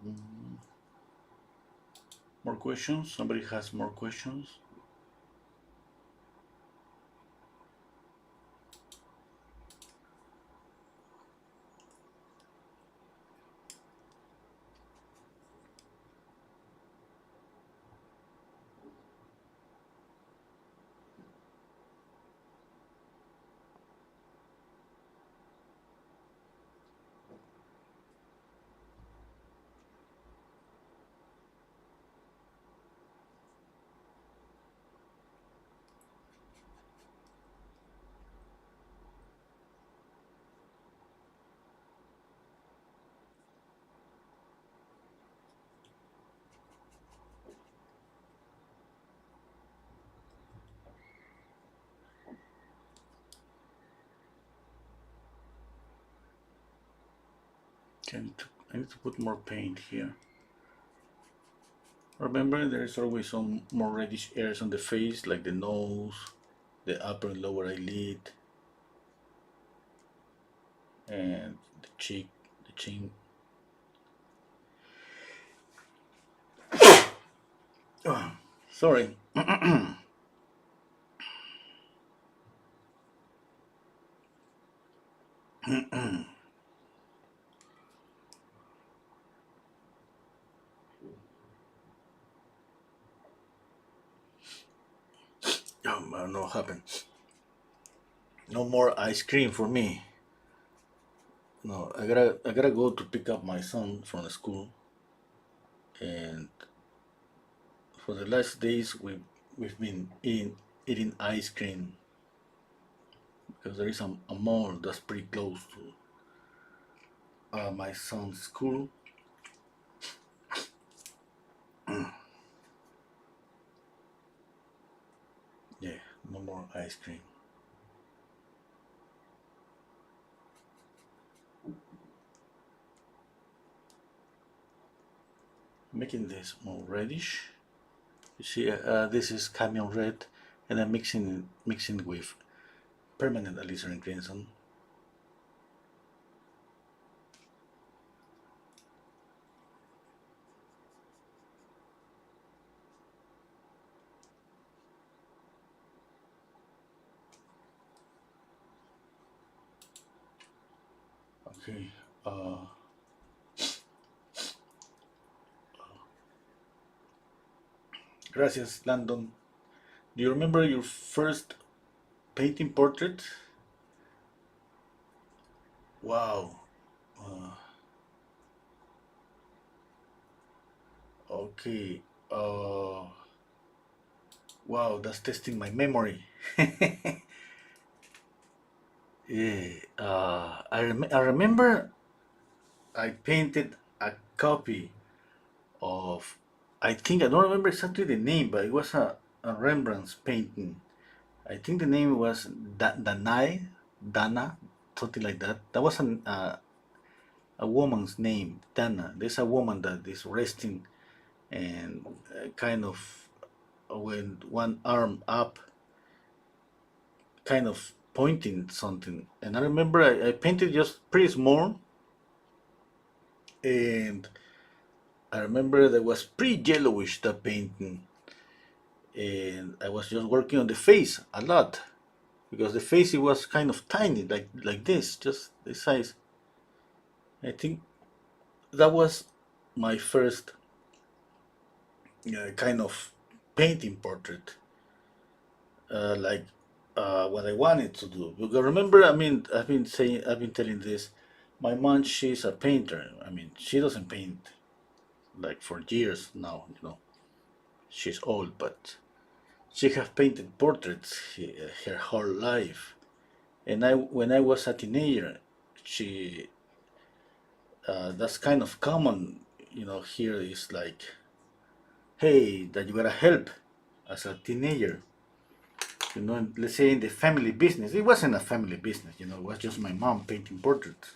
Mm, more questions? Somebody has more questions? I need to put more paint here. Remember, there is always some more reddish areas on the face, like the nose, the upper and lower eyelid, and the cheek, the chin. Oh, sorry. I don't know what happened. No more ice cream for me. No, I gotta go to pick up my son from the school, and for the last days we've been eating ice cream because there is a mall that's pretty close to my son's school. Yeah, no more ice cream. Making this more reddish. You see, this is camion red, and I'm mixing with permanent alizarin crimson. Okay. Uh, Gracias, Landon. Do you remember your first painting portrait? Wow. Uh, okay. Wow, that's testing my memory. Yeah. I remember I painted a copy of. I don't remember exactly the name, but it was a Rembrandt's painting. I think the name was Dana, something like that. That was a woman's name, Dana. There's a woman that is resting and kind of with one arm up, kind of pointing something. And I remember I painted just pretty small, and I remember that was pretty yellowish that painting, and I was just working on the face a lot because the face it was kind of tiny, like this, just this size. I think that was my first kind of painting portrait, like what I wanted to do. Because remember, I mean, I've been telling this. My mom, she's a painter. I mean, she doesn't paint like for years now. She's old, but she has painted portraits her whole life. And when I was a teenager, she that's kind of common. Here is like, hey, that you gotta help as a teenager. Let's say in the family business. It wasn't a family business. It was just my mom painting portraits.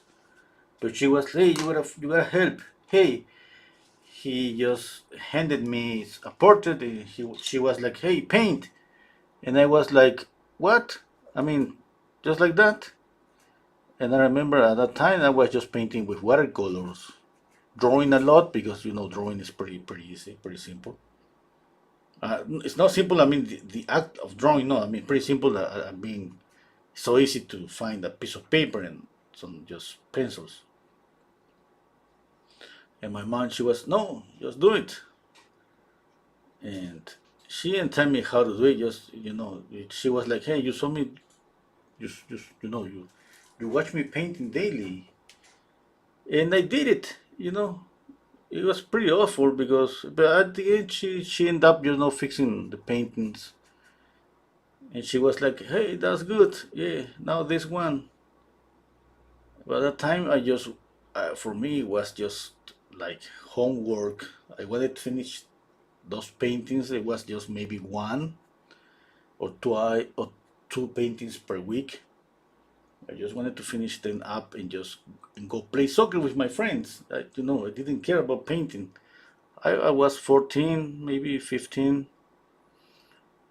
But she was, hey, you gotta help. Hey, he just handed me a portrait, and she was like, hey, paint. And I was like, what? I mean, just like that. And I remember at that time I was just painting with watercolors. drawing a lot because drawing is pretty easy, pretty simple. It's not simple. I mean, the act of drawing. No, I mean pretty simple. I mean, so easy to find a piece of paper and some just pencils. And my mom, she was no, just do it. And she didn't tell me how to do it. Just she was like, hey, you saw me, just you watch me painting daily, and I did it. It was pretty awful but at the end, she ended up, fixing the paintings, and she was like, "Hey, that's good. Yeah, now this one." But at that time, for me, it was just like homework. I wanted to finish those paintings. It was just maybe one or two paintings per week. I just wanted to finish them up and go play soccer with my friends. I didn't care about painting. I was 14, maybe 15.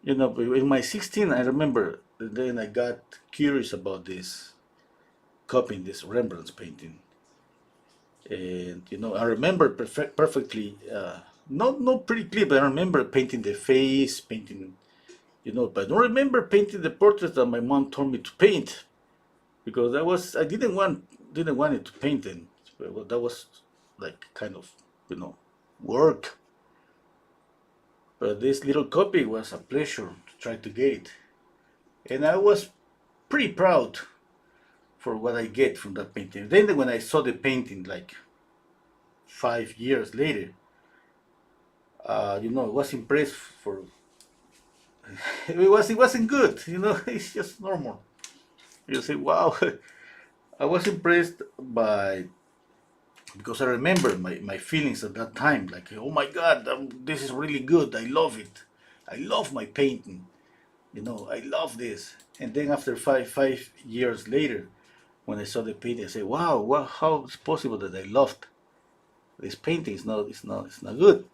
But in my 16, I remember then I got curious about this, copying this Rembrandt's painting. And, I remember perfectly, not pretty clear, but I remember painting the face, painting, but I don't remember painting the portraits that my mom told me to paint because I didn't want it to paint them. Well, that was like kind of, you know, work. But this little copy was a pleasure to try to get it. And I was pretty proud for what I get from that painting. Then when I saw the painting like 5 years later, I was impressed for it wasn't good, it's just normal. You say, wow, I was impressed by because I remember my feelings at that time, like, oh my God, this is really good. I love it. I love my painting. I love this. And then after five years later, when I saw the painting, I say, wow, how is possible that I loved this painting? It's not good.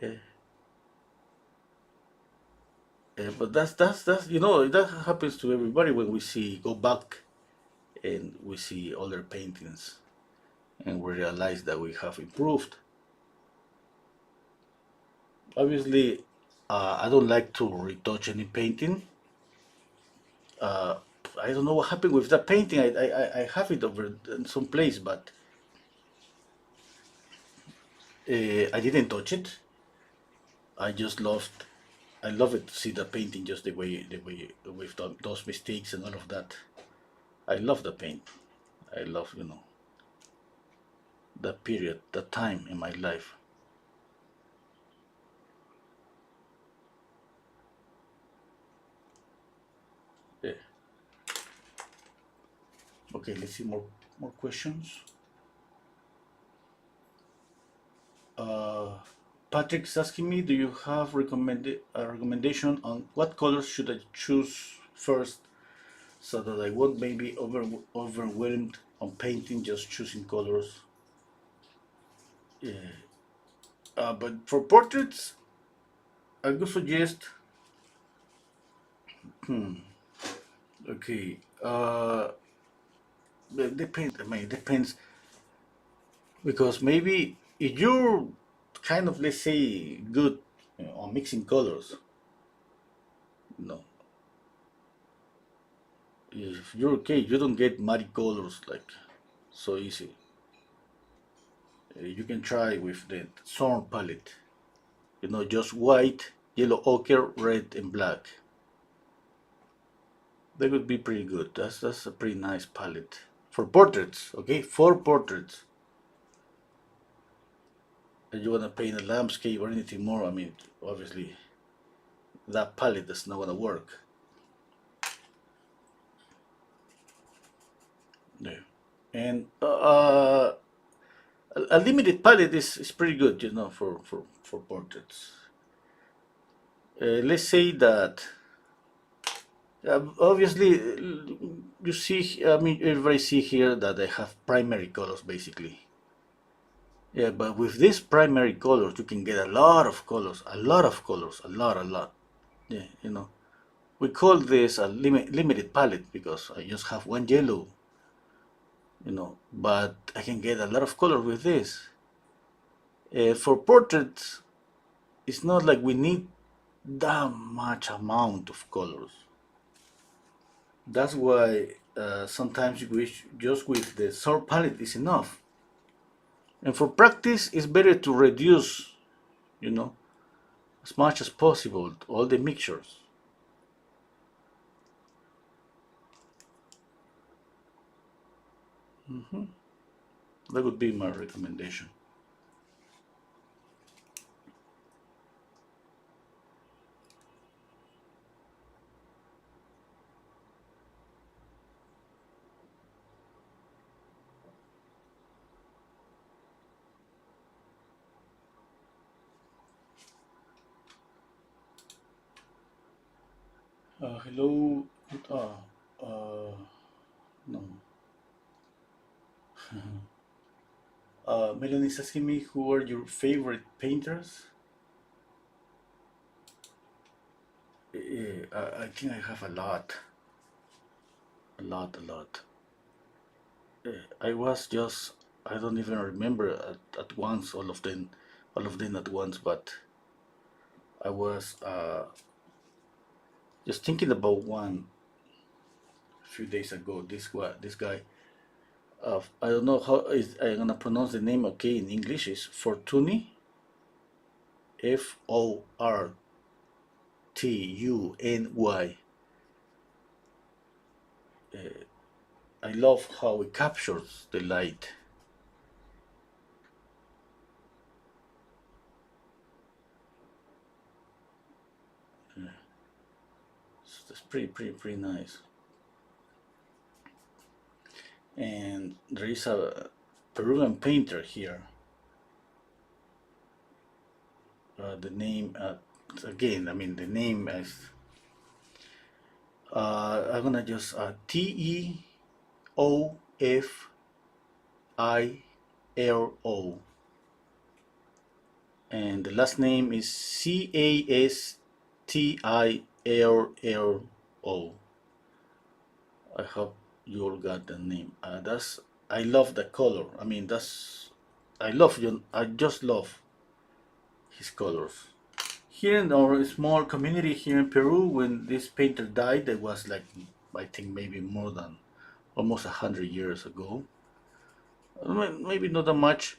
Yeah, yeah, but that happens to everybody when we go back and we see other paintings and we realize that we have improved. Obviously, I don't like to retouch any painting. Uh, I don't know what happened with that painting. I have it over in some place, but I didn't touch it. I just loved. I love it to see the painting just the way with those mistakes and all of that. I love the paint. I love that period, that time in my life. Yeah. Okay, let's see more questions. Uh, Patrick's asking me, do you have a recommendation on what colors should I choose first so that I won't maybe overwhelmed on painting just choosing colors? Yeah. But for portraits, I would suggest. Hmm. Okay. It depends. I mean, it depends because maybe if you're kind of, let's say, good on mixing colors, no. If you're okay, you don't get muddy colors like so easy. You can try with the Zorn palette. Just white, yellow ochre, red, and black. That would be pretty good. That's a pretty nice palette for portraits. Okay, for portraits. If you wanna paint a landscape or anything more, I mean, obviously that palette is not gonna work. Yeah. And a limited palette is pretty good, for portraits. Let's say that obviously you see, I mean, everybody see here that I have primary colors basically. Yeah, but with these primary colors, you can get a lot of colors, a lot of colors, a lot. Yeah, we call this a limited palette because I just have one yellow but I can get a lot of color with this. For portraits, it's not like we need that much amount of colors. That's why sometimes you wish just with the source palette is enough. And for practice, it's better to reduce, you know, as much as possible all the mixtures. Hmm. That would be my recommendation. Hello. No. Melanie is asking me who are your favorite painters. I think I have a lot, a lot, a lot. I was just, I don't even remember at once all of them at once, but I was just thinking about one a few days ago. This guy, I don't know how is I'm gonna pronounce the name. Okay, in English is Fortuny, Fortuny. I love how it captures the light. It's pretty nice. And there is a Peruvian painter here. The name again. I mean the name is. I'm gonna just Teofilo, and the last name is Castillo. I hope you all got the name. That's I love the color. I mean that's I love you. I just love his colors. Here in our small community here in Peru, when this painter died, that was like I think maybe more than almost 100 years ago. Maybe not that much.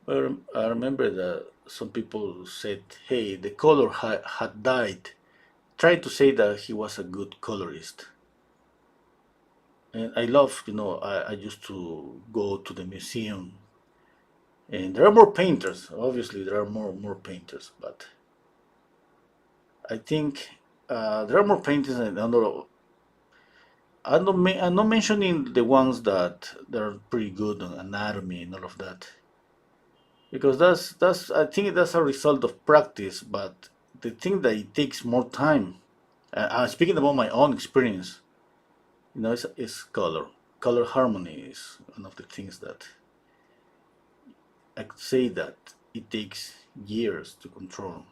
But I remember that some people said, "Hey, the color had died." Tried to say that he was a good colorist, and I love, I used to go to the museum, and there are more painters. Obviously, there are more painters, but I think there are more painters, and I'm not mentioning the ones that they're pretty good on anatomy and all of that, because that's I think that's a result of practice. But the thing that it takes more time. I'm speaking about my own experience. Is color. Color harmony is one of the things that I could say that it takes years to control.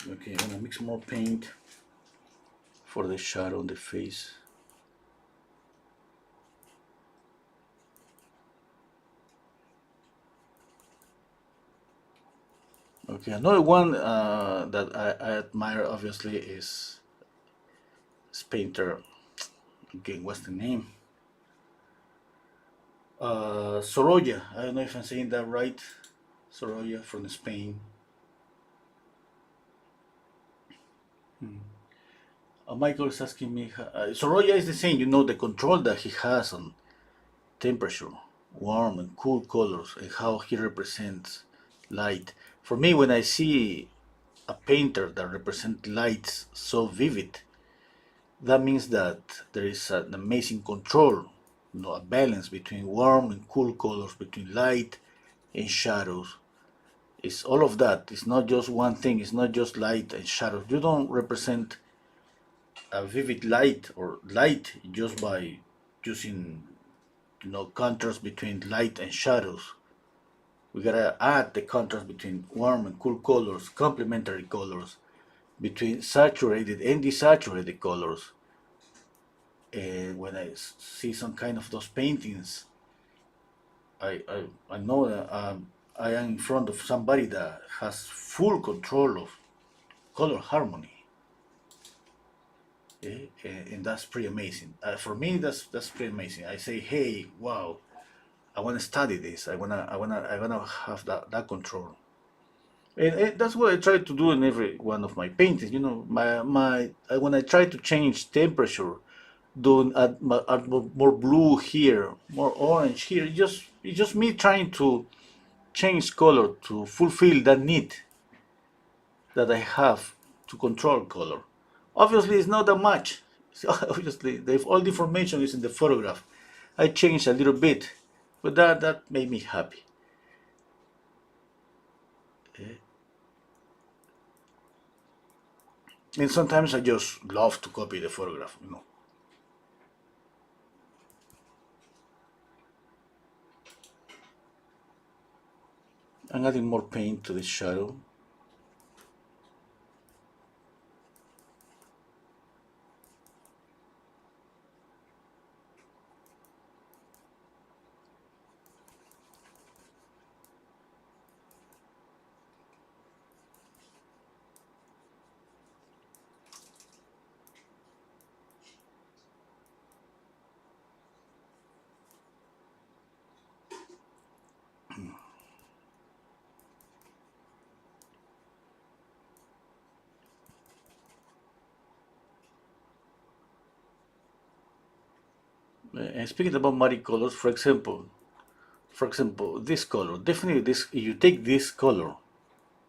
Okay, I'm gonna mix more paint for the shadow on the face. Okay, another one that I admire obviously is this painter. Again, what's the name? Sorolla. I don't know if I'm saying that right. Sorolla from Spain. Hmm. Michael is asking me. Sorolla is the same. The control that he has on temperature, warm and cool colors, and how he represents light. For me, when I see a painter that represents lights so vivid, that means that there is an amazing control, a balance between warm and cool colors, between light and shadows. It's all of that. It's not just one thing. It's not just light and shadows. You don't represent a vivid light or light just by using contrast between light and shadows. We gotta add the contrast between warm and cool colors, complementary colors, between saturated and desaturated colors. when I see some kind of those paintings, I know that I am in front of somebody that has full control of color harmony. And that's pretty amazing. For me, that's pretty amazing. I say, hey, wow, I want to study this. I wanna have that control. And that's what I try to do in every one of my paintings. When I try to change temperature, doing add more blue here, more orange here. It's just me trying to change color to fulfill that need that I have to control color. Obviously, it's not that much. So obviously, all the information is in the photograph. I changed a little bit, but that made me happy. Eh, And sometimes I just love to copy the photograph. I'm adding more paint to the shadow. And speaking about muddy colors, for example, this color, definitely this. If you take this color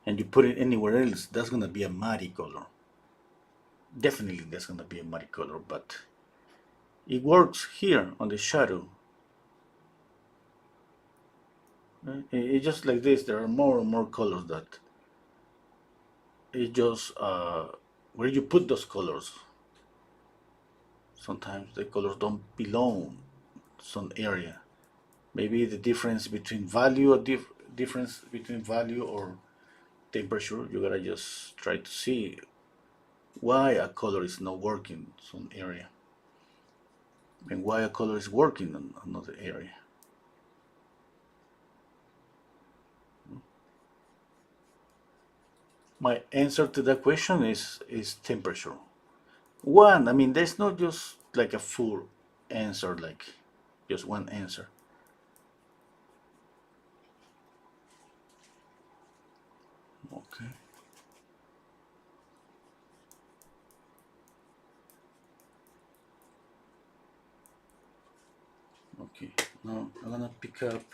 and you put it anywhere else, that's gonna be a muddy color. Definitely, that's gonna be a muddy color, but it works here on the shadow. It's just like this. There are more and more colors that it just where you put those colors. Sometimes the colors don't belong some area. Maybe the difference between value or temperature. You gotta just try to see why a color is not working some area and why a color is working in another area. My answer to that question is temperature. One, I mean, there's not just like a full answer, like just one answer. Okay, okay. Now I'm gonna pick up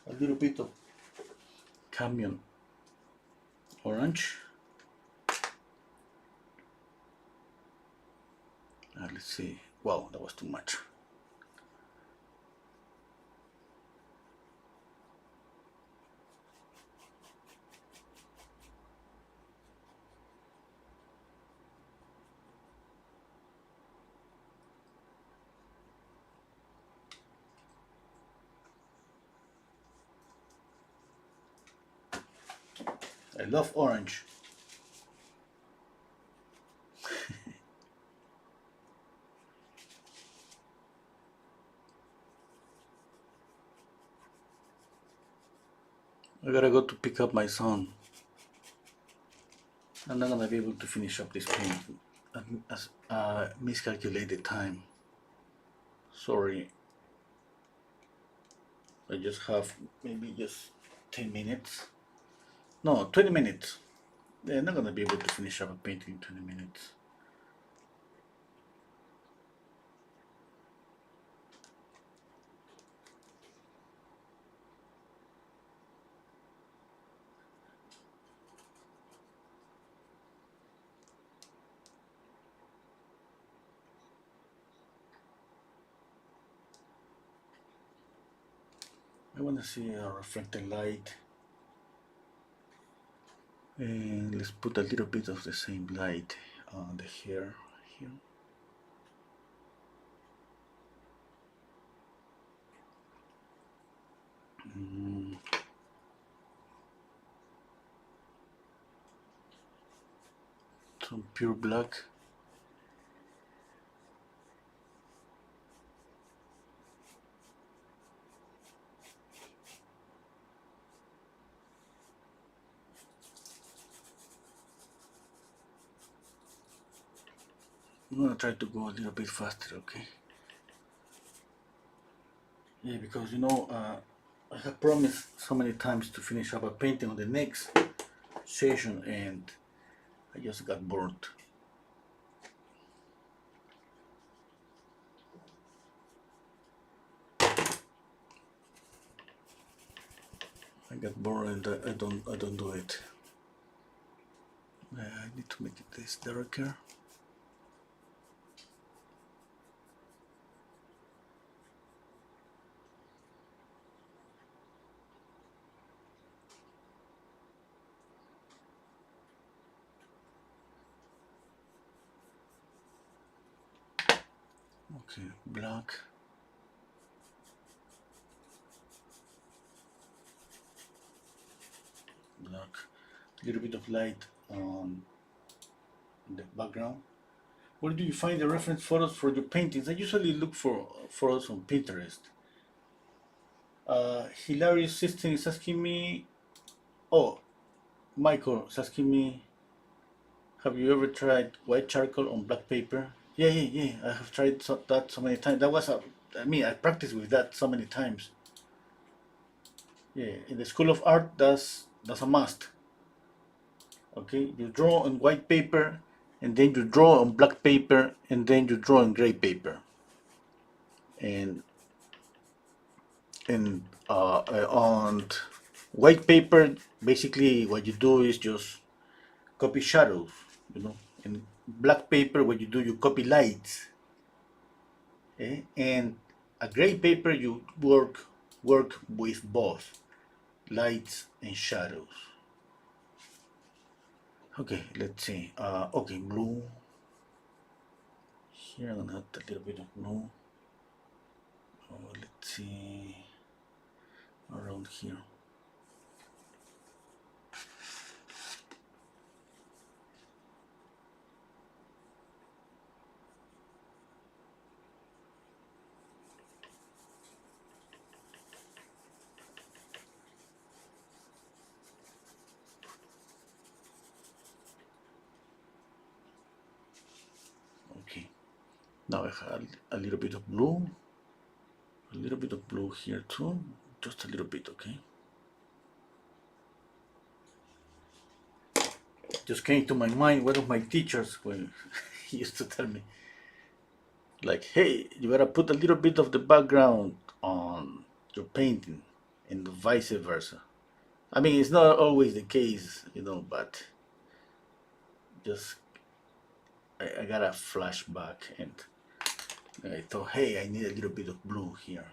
a little bit of camion orange. Let's see. Wow, that was too much. I love orange. I gotta go to pick up my son. I'm not gonna be able to finish up this paint as miscalculated time. Sorry, I just have maybe just 10 minutes. No, 20 minutes. They're not gonna be able to finish up a painting in 20 minutes. I wanna see a reflected light. And let's put a little bit of the same light on the hair here. Mm, some pure black. I'm gonna try to go a little bit faster, okay? Yeah, because I have promised so many times to finish up a painting on the next session, and I just got bored. I got bored and I don't do it. I need to make it this darker. Okay, black. Black. A little bit of light on the background. Where do you find the reference photos for your paintings? I usually look for photos on Pinterest. Hilarious System is asking me, oh, Michael is asking me, have you ever tried white charcoal on black paper? Yeah, yeah, yeah. I have tried that so many times. I practiced with that so many times. Yeah, in the School of Art, that's a must. Okay, you draw on white paper, and then you draw on black paper, and then you draw on gray paper. And on white paper, basically what you do is just copy shadows, you know. In black paper, what you do, you copy lights. Okay? And a gray paper, you work with both lights and shadows. Okay, let's see. Okay, blue. Here I'm gonna add a little bit of blue. Let's see, around here. Okay, now I have a little bit of blue, a little bit of blue here too, just a little bit, okay? Just came to my mind one of my teachers when he used to tell me, like, hey, you gotta put a little bit of the background on your painting and vice versa. I mean, it's not always the case, but just I got a flashback, and I thought, hey, I need a little bit of blue here.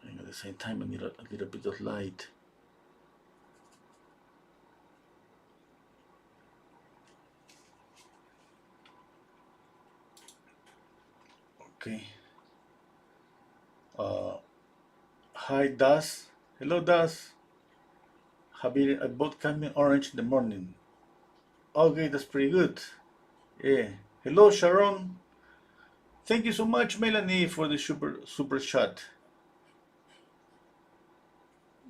And at the same time, I need a little bit of light. Okay. Hi, Das. Hello, Das. I bought cadmium orange in the morning. Okay, that's pretty good. Yeah. Hello, Sharon. Thank you so much, Melanie, for the super chat.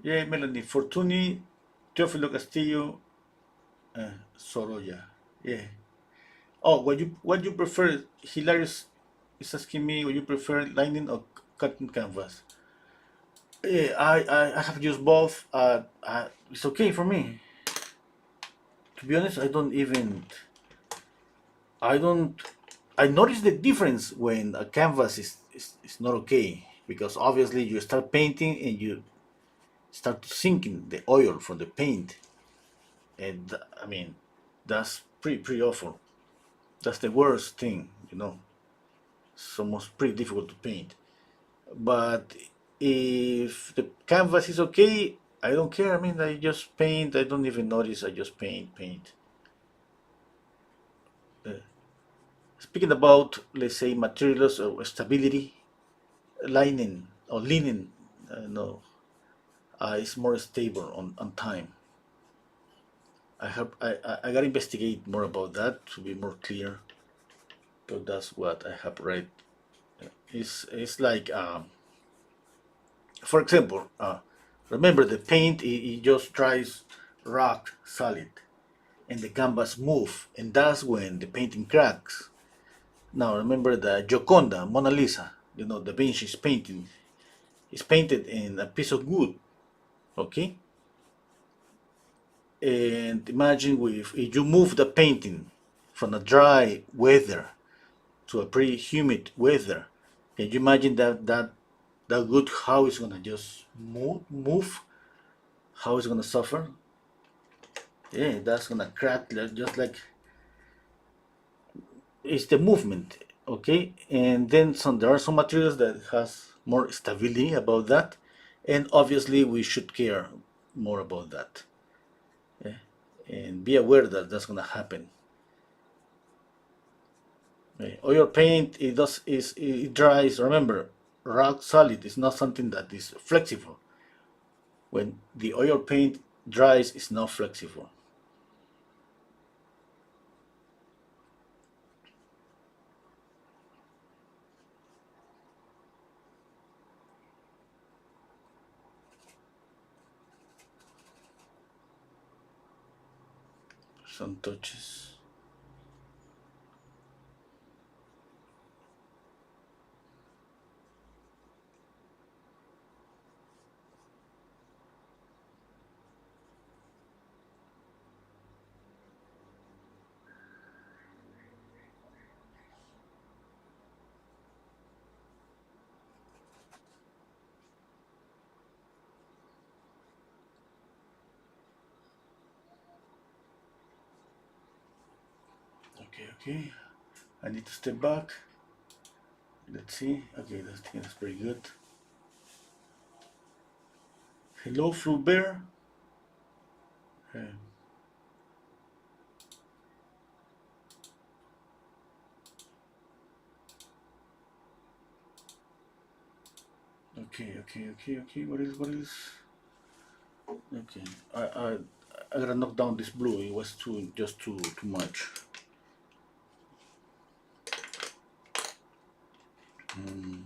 Yeah, Melanie. Fortuny, Teofilo Castillo, Sorolla. Yeah. Oh, what you prefer? Hilarious is asking me, would you prefer lining or cotton canvas? Yeah, I have used both. It's okay for me. To be honest, I don't, I notice the difference when a canvas is not okay, because obviously you start painting and you start sinking the oil from the paint, and I mean that's pretty awful. That's the worst thing. It's almost pretty difficult to paint. But if the canvas is okay, I don't care. I mean, I just paint. I don't even notice. I just paint. Uh, Speaking about, let's say, materials or stability, linen, no, is more stable on time. I gotta investigate more about that to be more clear. But that's what I have read. It's like, for example, remember the paint. It just dries rock solid, and the canvas move, and that's when the painting cracks. Now remember the Gioconda, Mona Lisa, the Vinci's painting is painted in a piece of wood, okay? And imagine if you move the painting from a dry weather to a pretty humid weather, can you imagine that wood how it's gonna just move, how it's gonna suffer? Yeah, that's gonna crack just like it's the movement, okay? And then there are some materials that has more stability about that, and obviously we should care more about that, yeah? And be aware that that's gonna happen. Okay? Oil paint it dries. Remember, rock solid is not something that is flexible. When the oil paint dries, it's not flexible. Some touches. Okay, okay. I need to step back. Let's see. Okay, that's pretty good. Hello, Fruit Bear. Okay, okay. What is? Okay, I gotta knock down this blue. It was too much. Mm,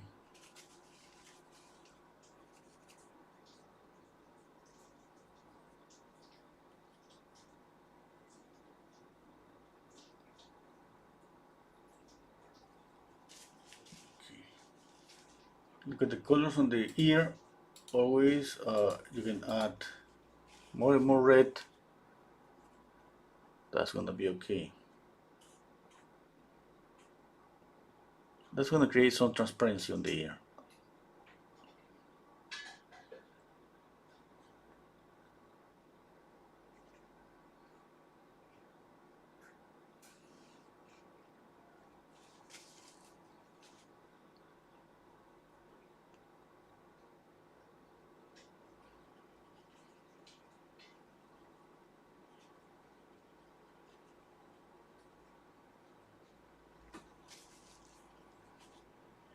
okay. Look at the colors on the ear. Always, you can add more and more red. That's gonna be okay. That's gonna create some transparency on the ear.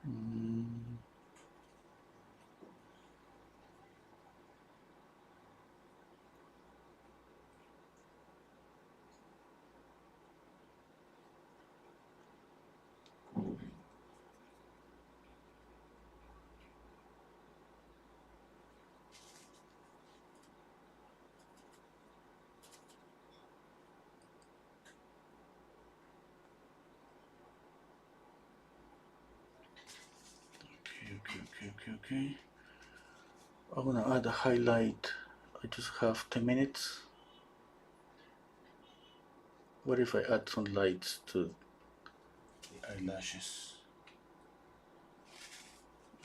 Mm, okay. I'm gonna add a highlight. I just have 10 minutes. What if I add some lights to the eyelashes?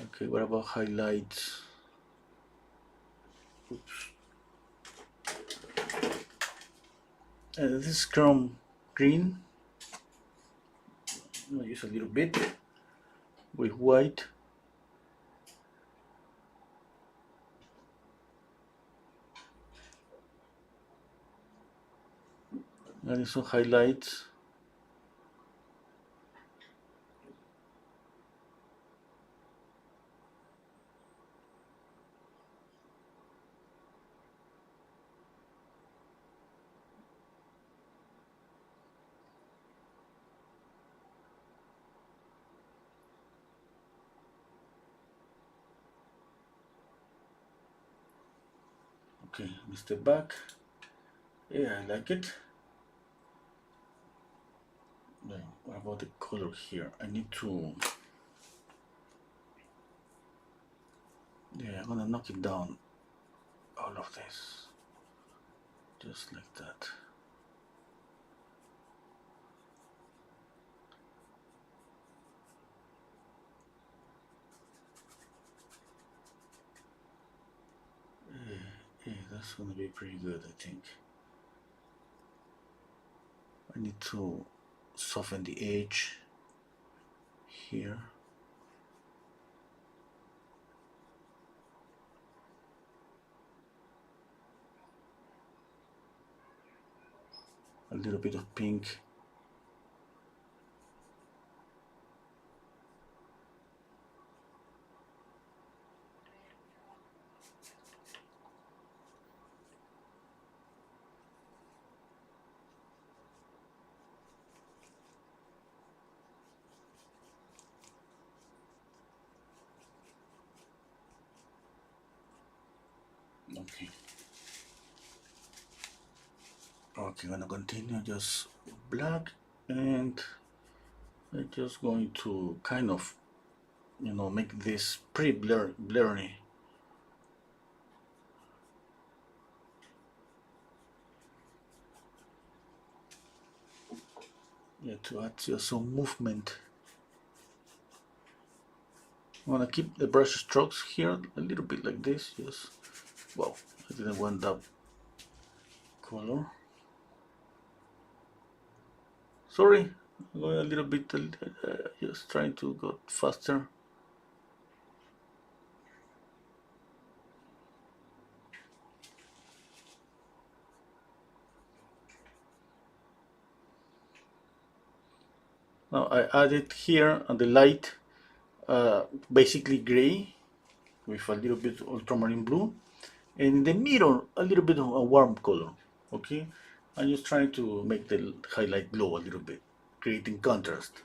Okay, what about highlights? Oops. This is chrome green. I'm gonna use a little bit with white. Adding some highlights. Okay, let me step back. Yeah, I like it. Yeah, what about the color here? I need to, yeah, I'm gonna knock it down, all of this, just like that. Yeah, that's gonna be pretty good, I think. I need to soften the edge here. A little bit of pink. Okay. Okay, gonna continue just black, and I'm just going to kind of, make this pretty blurry. Yeah, to add just some movement. I'm gonna keep the brush strokes here a little bit like this. Just, well, I didn't want that color. Sorry, I'm going a little bit, just trying to go faster. Now I added here on the light, basically gray with a little bit ultramarine blue, and in the middle a little bit of a warm color. Okay, I'm just trying to make the highlight glow a little bit, creating contrast.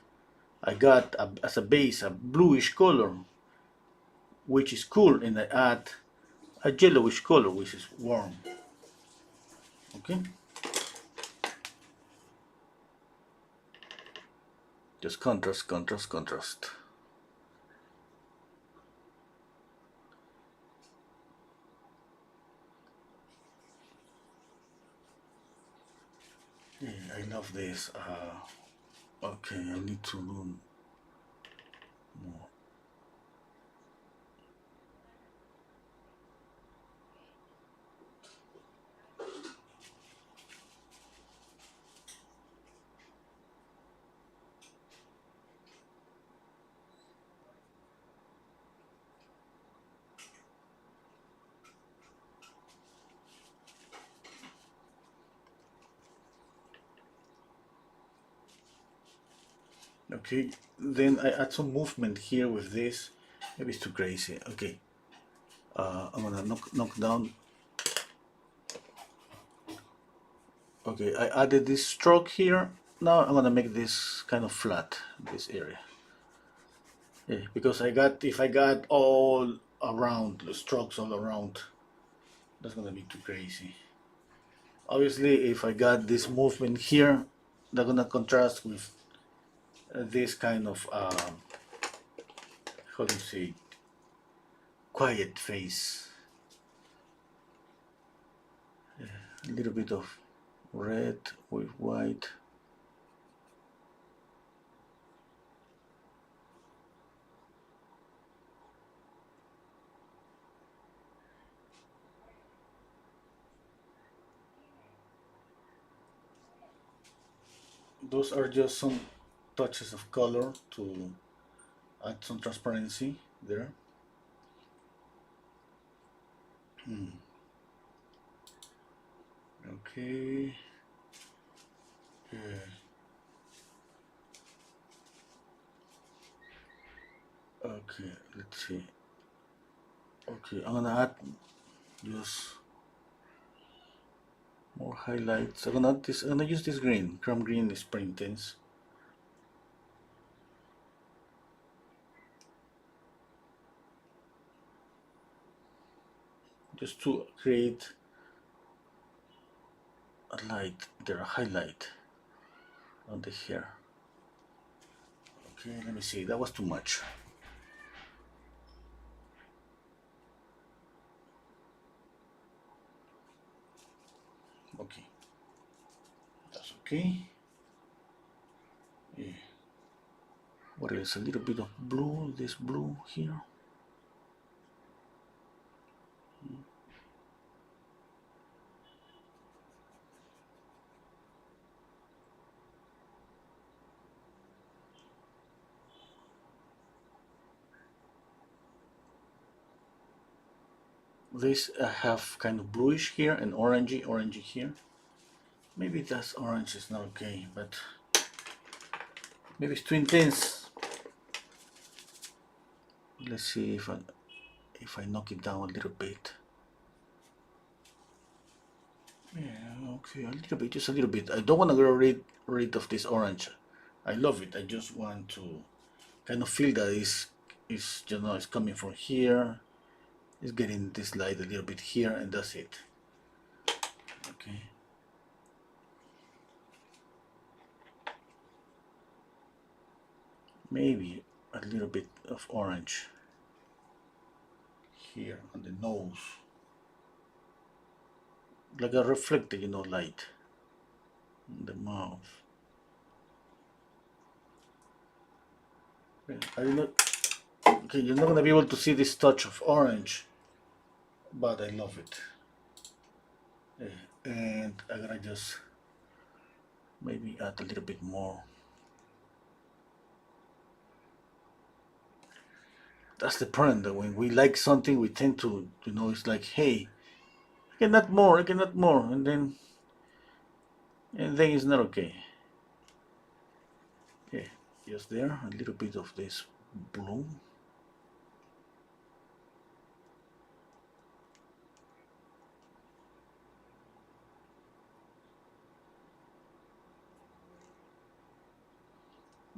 I got as a base a bluish color, which is cool, and I add a yellowish color, which is warm. Okay, just contrast, contrast, contrast. Yeah, I love this. Okay, I need to do more. Okay, then I add some movement here with this. Maybe it's too crazy. Okay, I'm gonna knock down. Okay, I added this stroke here. Now I'm gonna make this kind of flat, this area. Yeah, because if I got all around, the strokes all around, that's gonna be too crazy. Obviously, if I got this movement here, they're gonna contrast with this kind of, how do you say, quiet face. A little bit of red with white. Those are just some touches of color to add some transparency there. Okay. Yeah. Okay, let's see. Okay, I'm gonna add just more highlights. I'm gonna add this. I'm gonna use this green. Chrome green is pretty intense. Just to create a light there, a highlight on the hair. Okay, let me see, that was too much. Okay, that's okay. Yeah. What else? A little bit of blue, this blue here. This I have kind of bluish here and orangey here. Maybe that's orange is not okay, but maybe it's too intense. Let's see if I knock it down a little bit. Yeah, okay, a little bit, just a little bit. I don't want to get rid of this orange. I love it. I just want to kind of feel that it's you know it's coming from here. It's getting this light a little bit here, and that's it. Okay. Maybe a little bit of orange here on the nose, like a reflected, light in the mouth. I do not. Okay, you're not gonna be able to see this touch of orange, but I love it. Yeah. And I'm gonna just maybe add a little bit more. That's the problem, that when we like something, we tend to, it's like, hey, I cannot more, and then it's not okay. Yeah, just there, a little bit of this blue.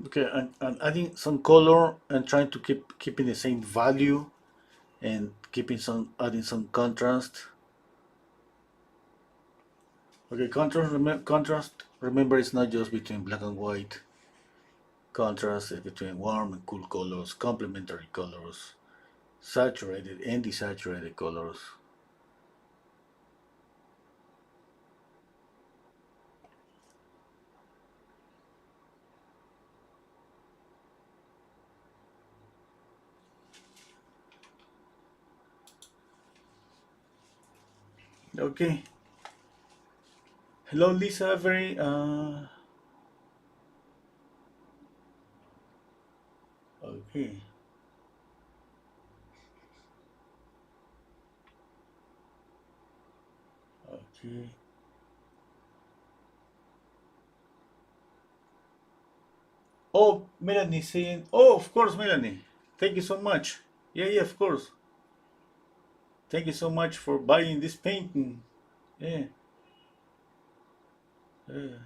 Okay, and adding some color and trying to keeping the same value and adding some contrast. Okay, contrast. Remember, it's not just between black and white. Contrast is between warm and cool colors, complementary colors, saturated and desaturated colors. Okay. Hello, Lisa. Very. Okay. Okay. Oh, Melanie saying. Oh, of course, Melanie. Thank you so much. Yeah, yeah, of course. Thank you so much for buying this painting. Yeah. Yeah.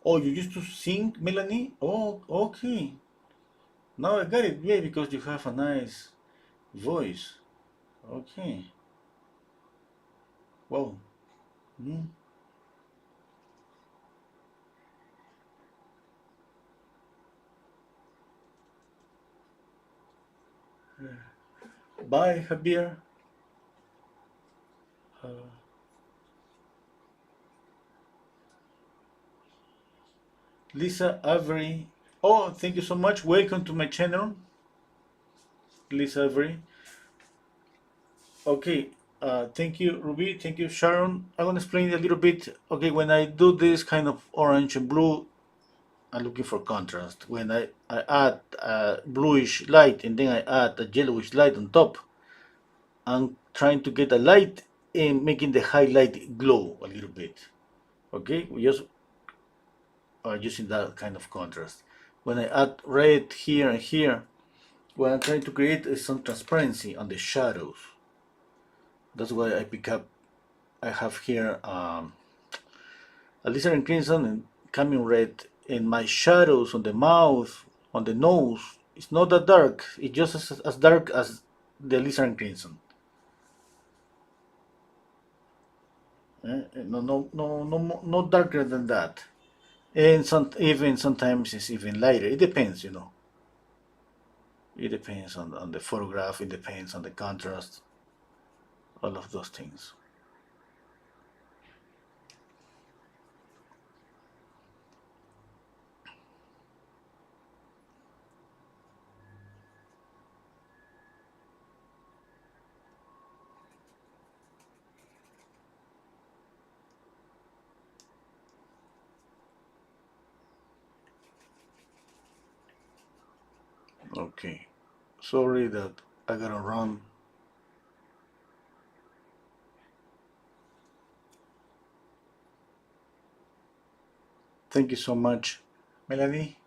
Oh, you used to sing, Melanie? Oh, okay. Now I got it. Yeah, because you have a nice voice. Okay. Wow. Mm. Bye, Javier. Uh, Lisa Avery. Oh, thank you so much. Welcome to my channel, Lisa Avery. Okay. Thank you, Ruby. Thank you, Sharon. I'm gonna explain a little bit. Okay, when I do this kind of orange and blue, I'm looking for contrast. When I add a bluish light and then I add a yellowish light on top, I'm trying to get a light and making the highlight glow a little bit. Okay, we just are using that kind of contrast. When I add red here and here, what I'm trying to create is some transparency on the shadows. That's why I have here alizarin crimson and camel red, and my shadows on the mouth, on the nose, It's not that dark. It's just as dark as the lizard crimson. No, no, no, no, no darker than that. And even sometimes it's even lighter. It depends, you know. It depends on the photograph. It depends on the contrast. All of those things. Okay. Sorry that I gotta run. Thank you so much, Melanie.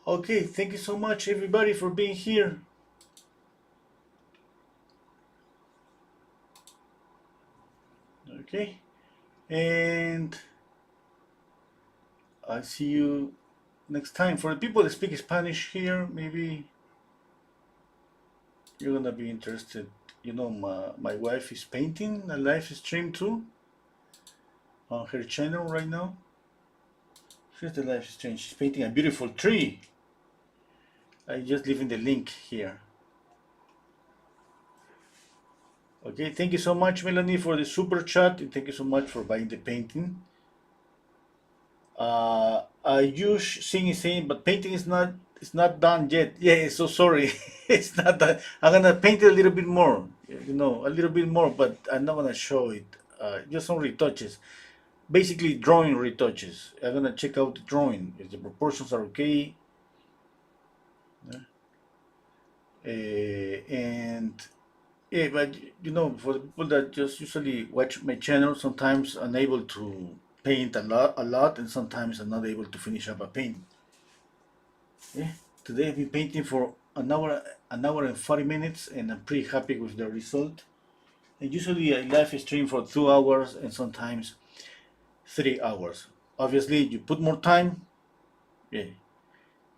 Okay, thank you so much, everybody, for being here. Okay, and I'll see you next time. For the people that speak Spanish here, maybe you're gonna be interested. You know, my wife is painting a live stream too on her channel right now. Here's the live stream. She's painting a beautiful tree. I just leaving the link here. Okay, thank you so much, Melanie, for the super chat, and thank you so much for buying the painting. I use seeing is saying, but painting is not, it's not done yet. Yeah, so sorry, it's not done. I'm gonna paint it a little bit more, you know, a little bit more, but I'm not gonna show it. Just some retouches, basically drawing retouches. I'm gonna check out the drawing if the proportions are okay. And yeah, but you know, for the people that just usually watch my channel, sometimes I'm able to paint a lot, and sometimes I'm not able to finish up a paint. Yeah, today I've been painting for an hour and 40 minutes, and I'm pretty happy with the result. And usually I live stream for 2 hours and sometimes 3 hours. Obviously, you put more time, yeah,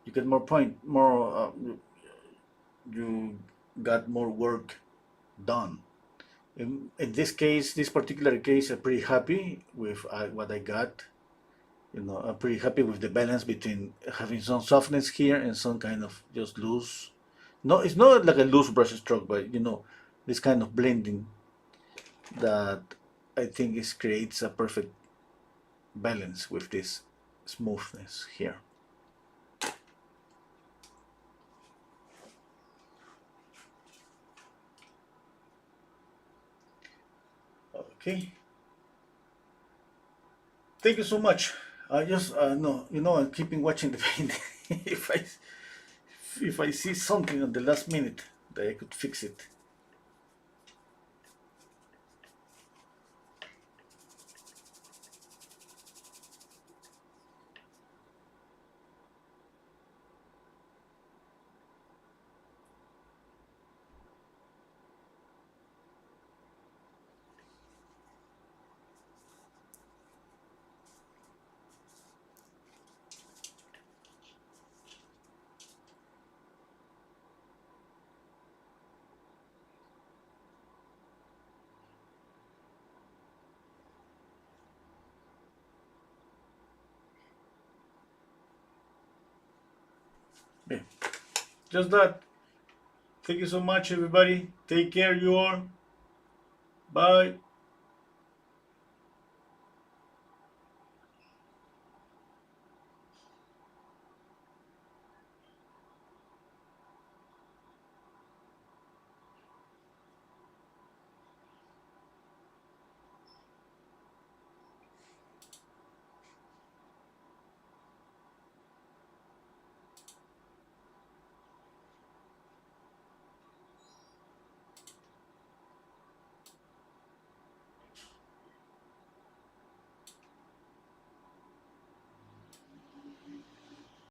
you get more point, more, you got more work done. In this case, this particular case, I'm pretty happy with what I got. You know, I'm pretty happy with the balance between having some softness here and some kind of just loose. No, it's not like a loose brush stroke, but you know, this kind of blending that I think is creates a perfect balance with this smoothness here. Okay, thank you so much. I just no, you know, I'm keeping watching the paint. if I if I see something on the last minute that I could fix it. Yeah. Just that. Thank you so much, everybody. Take care, you all. Bye.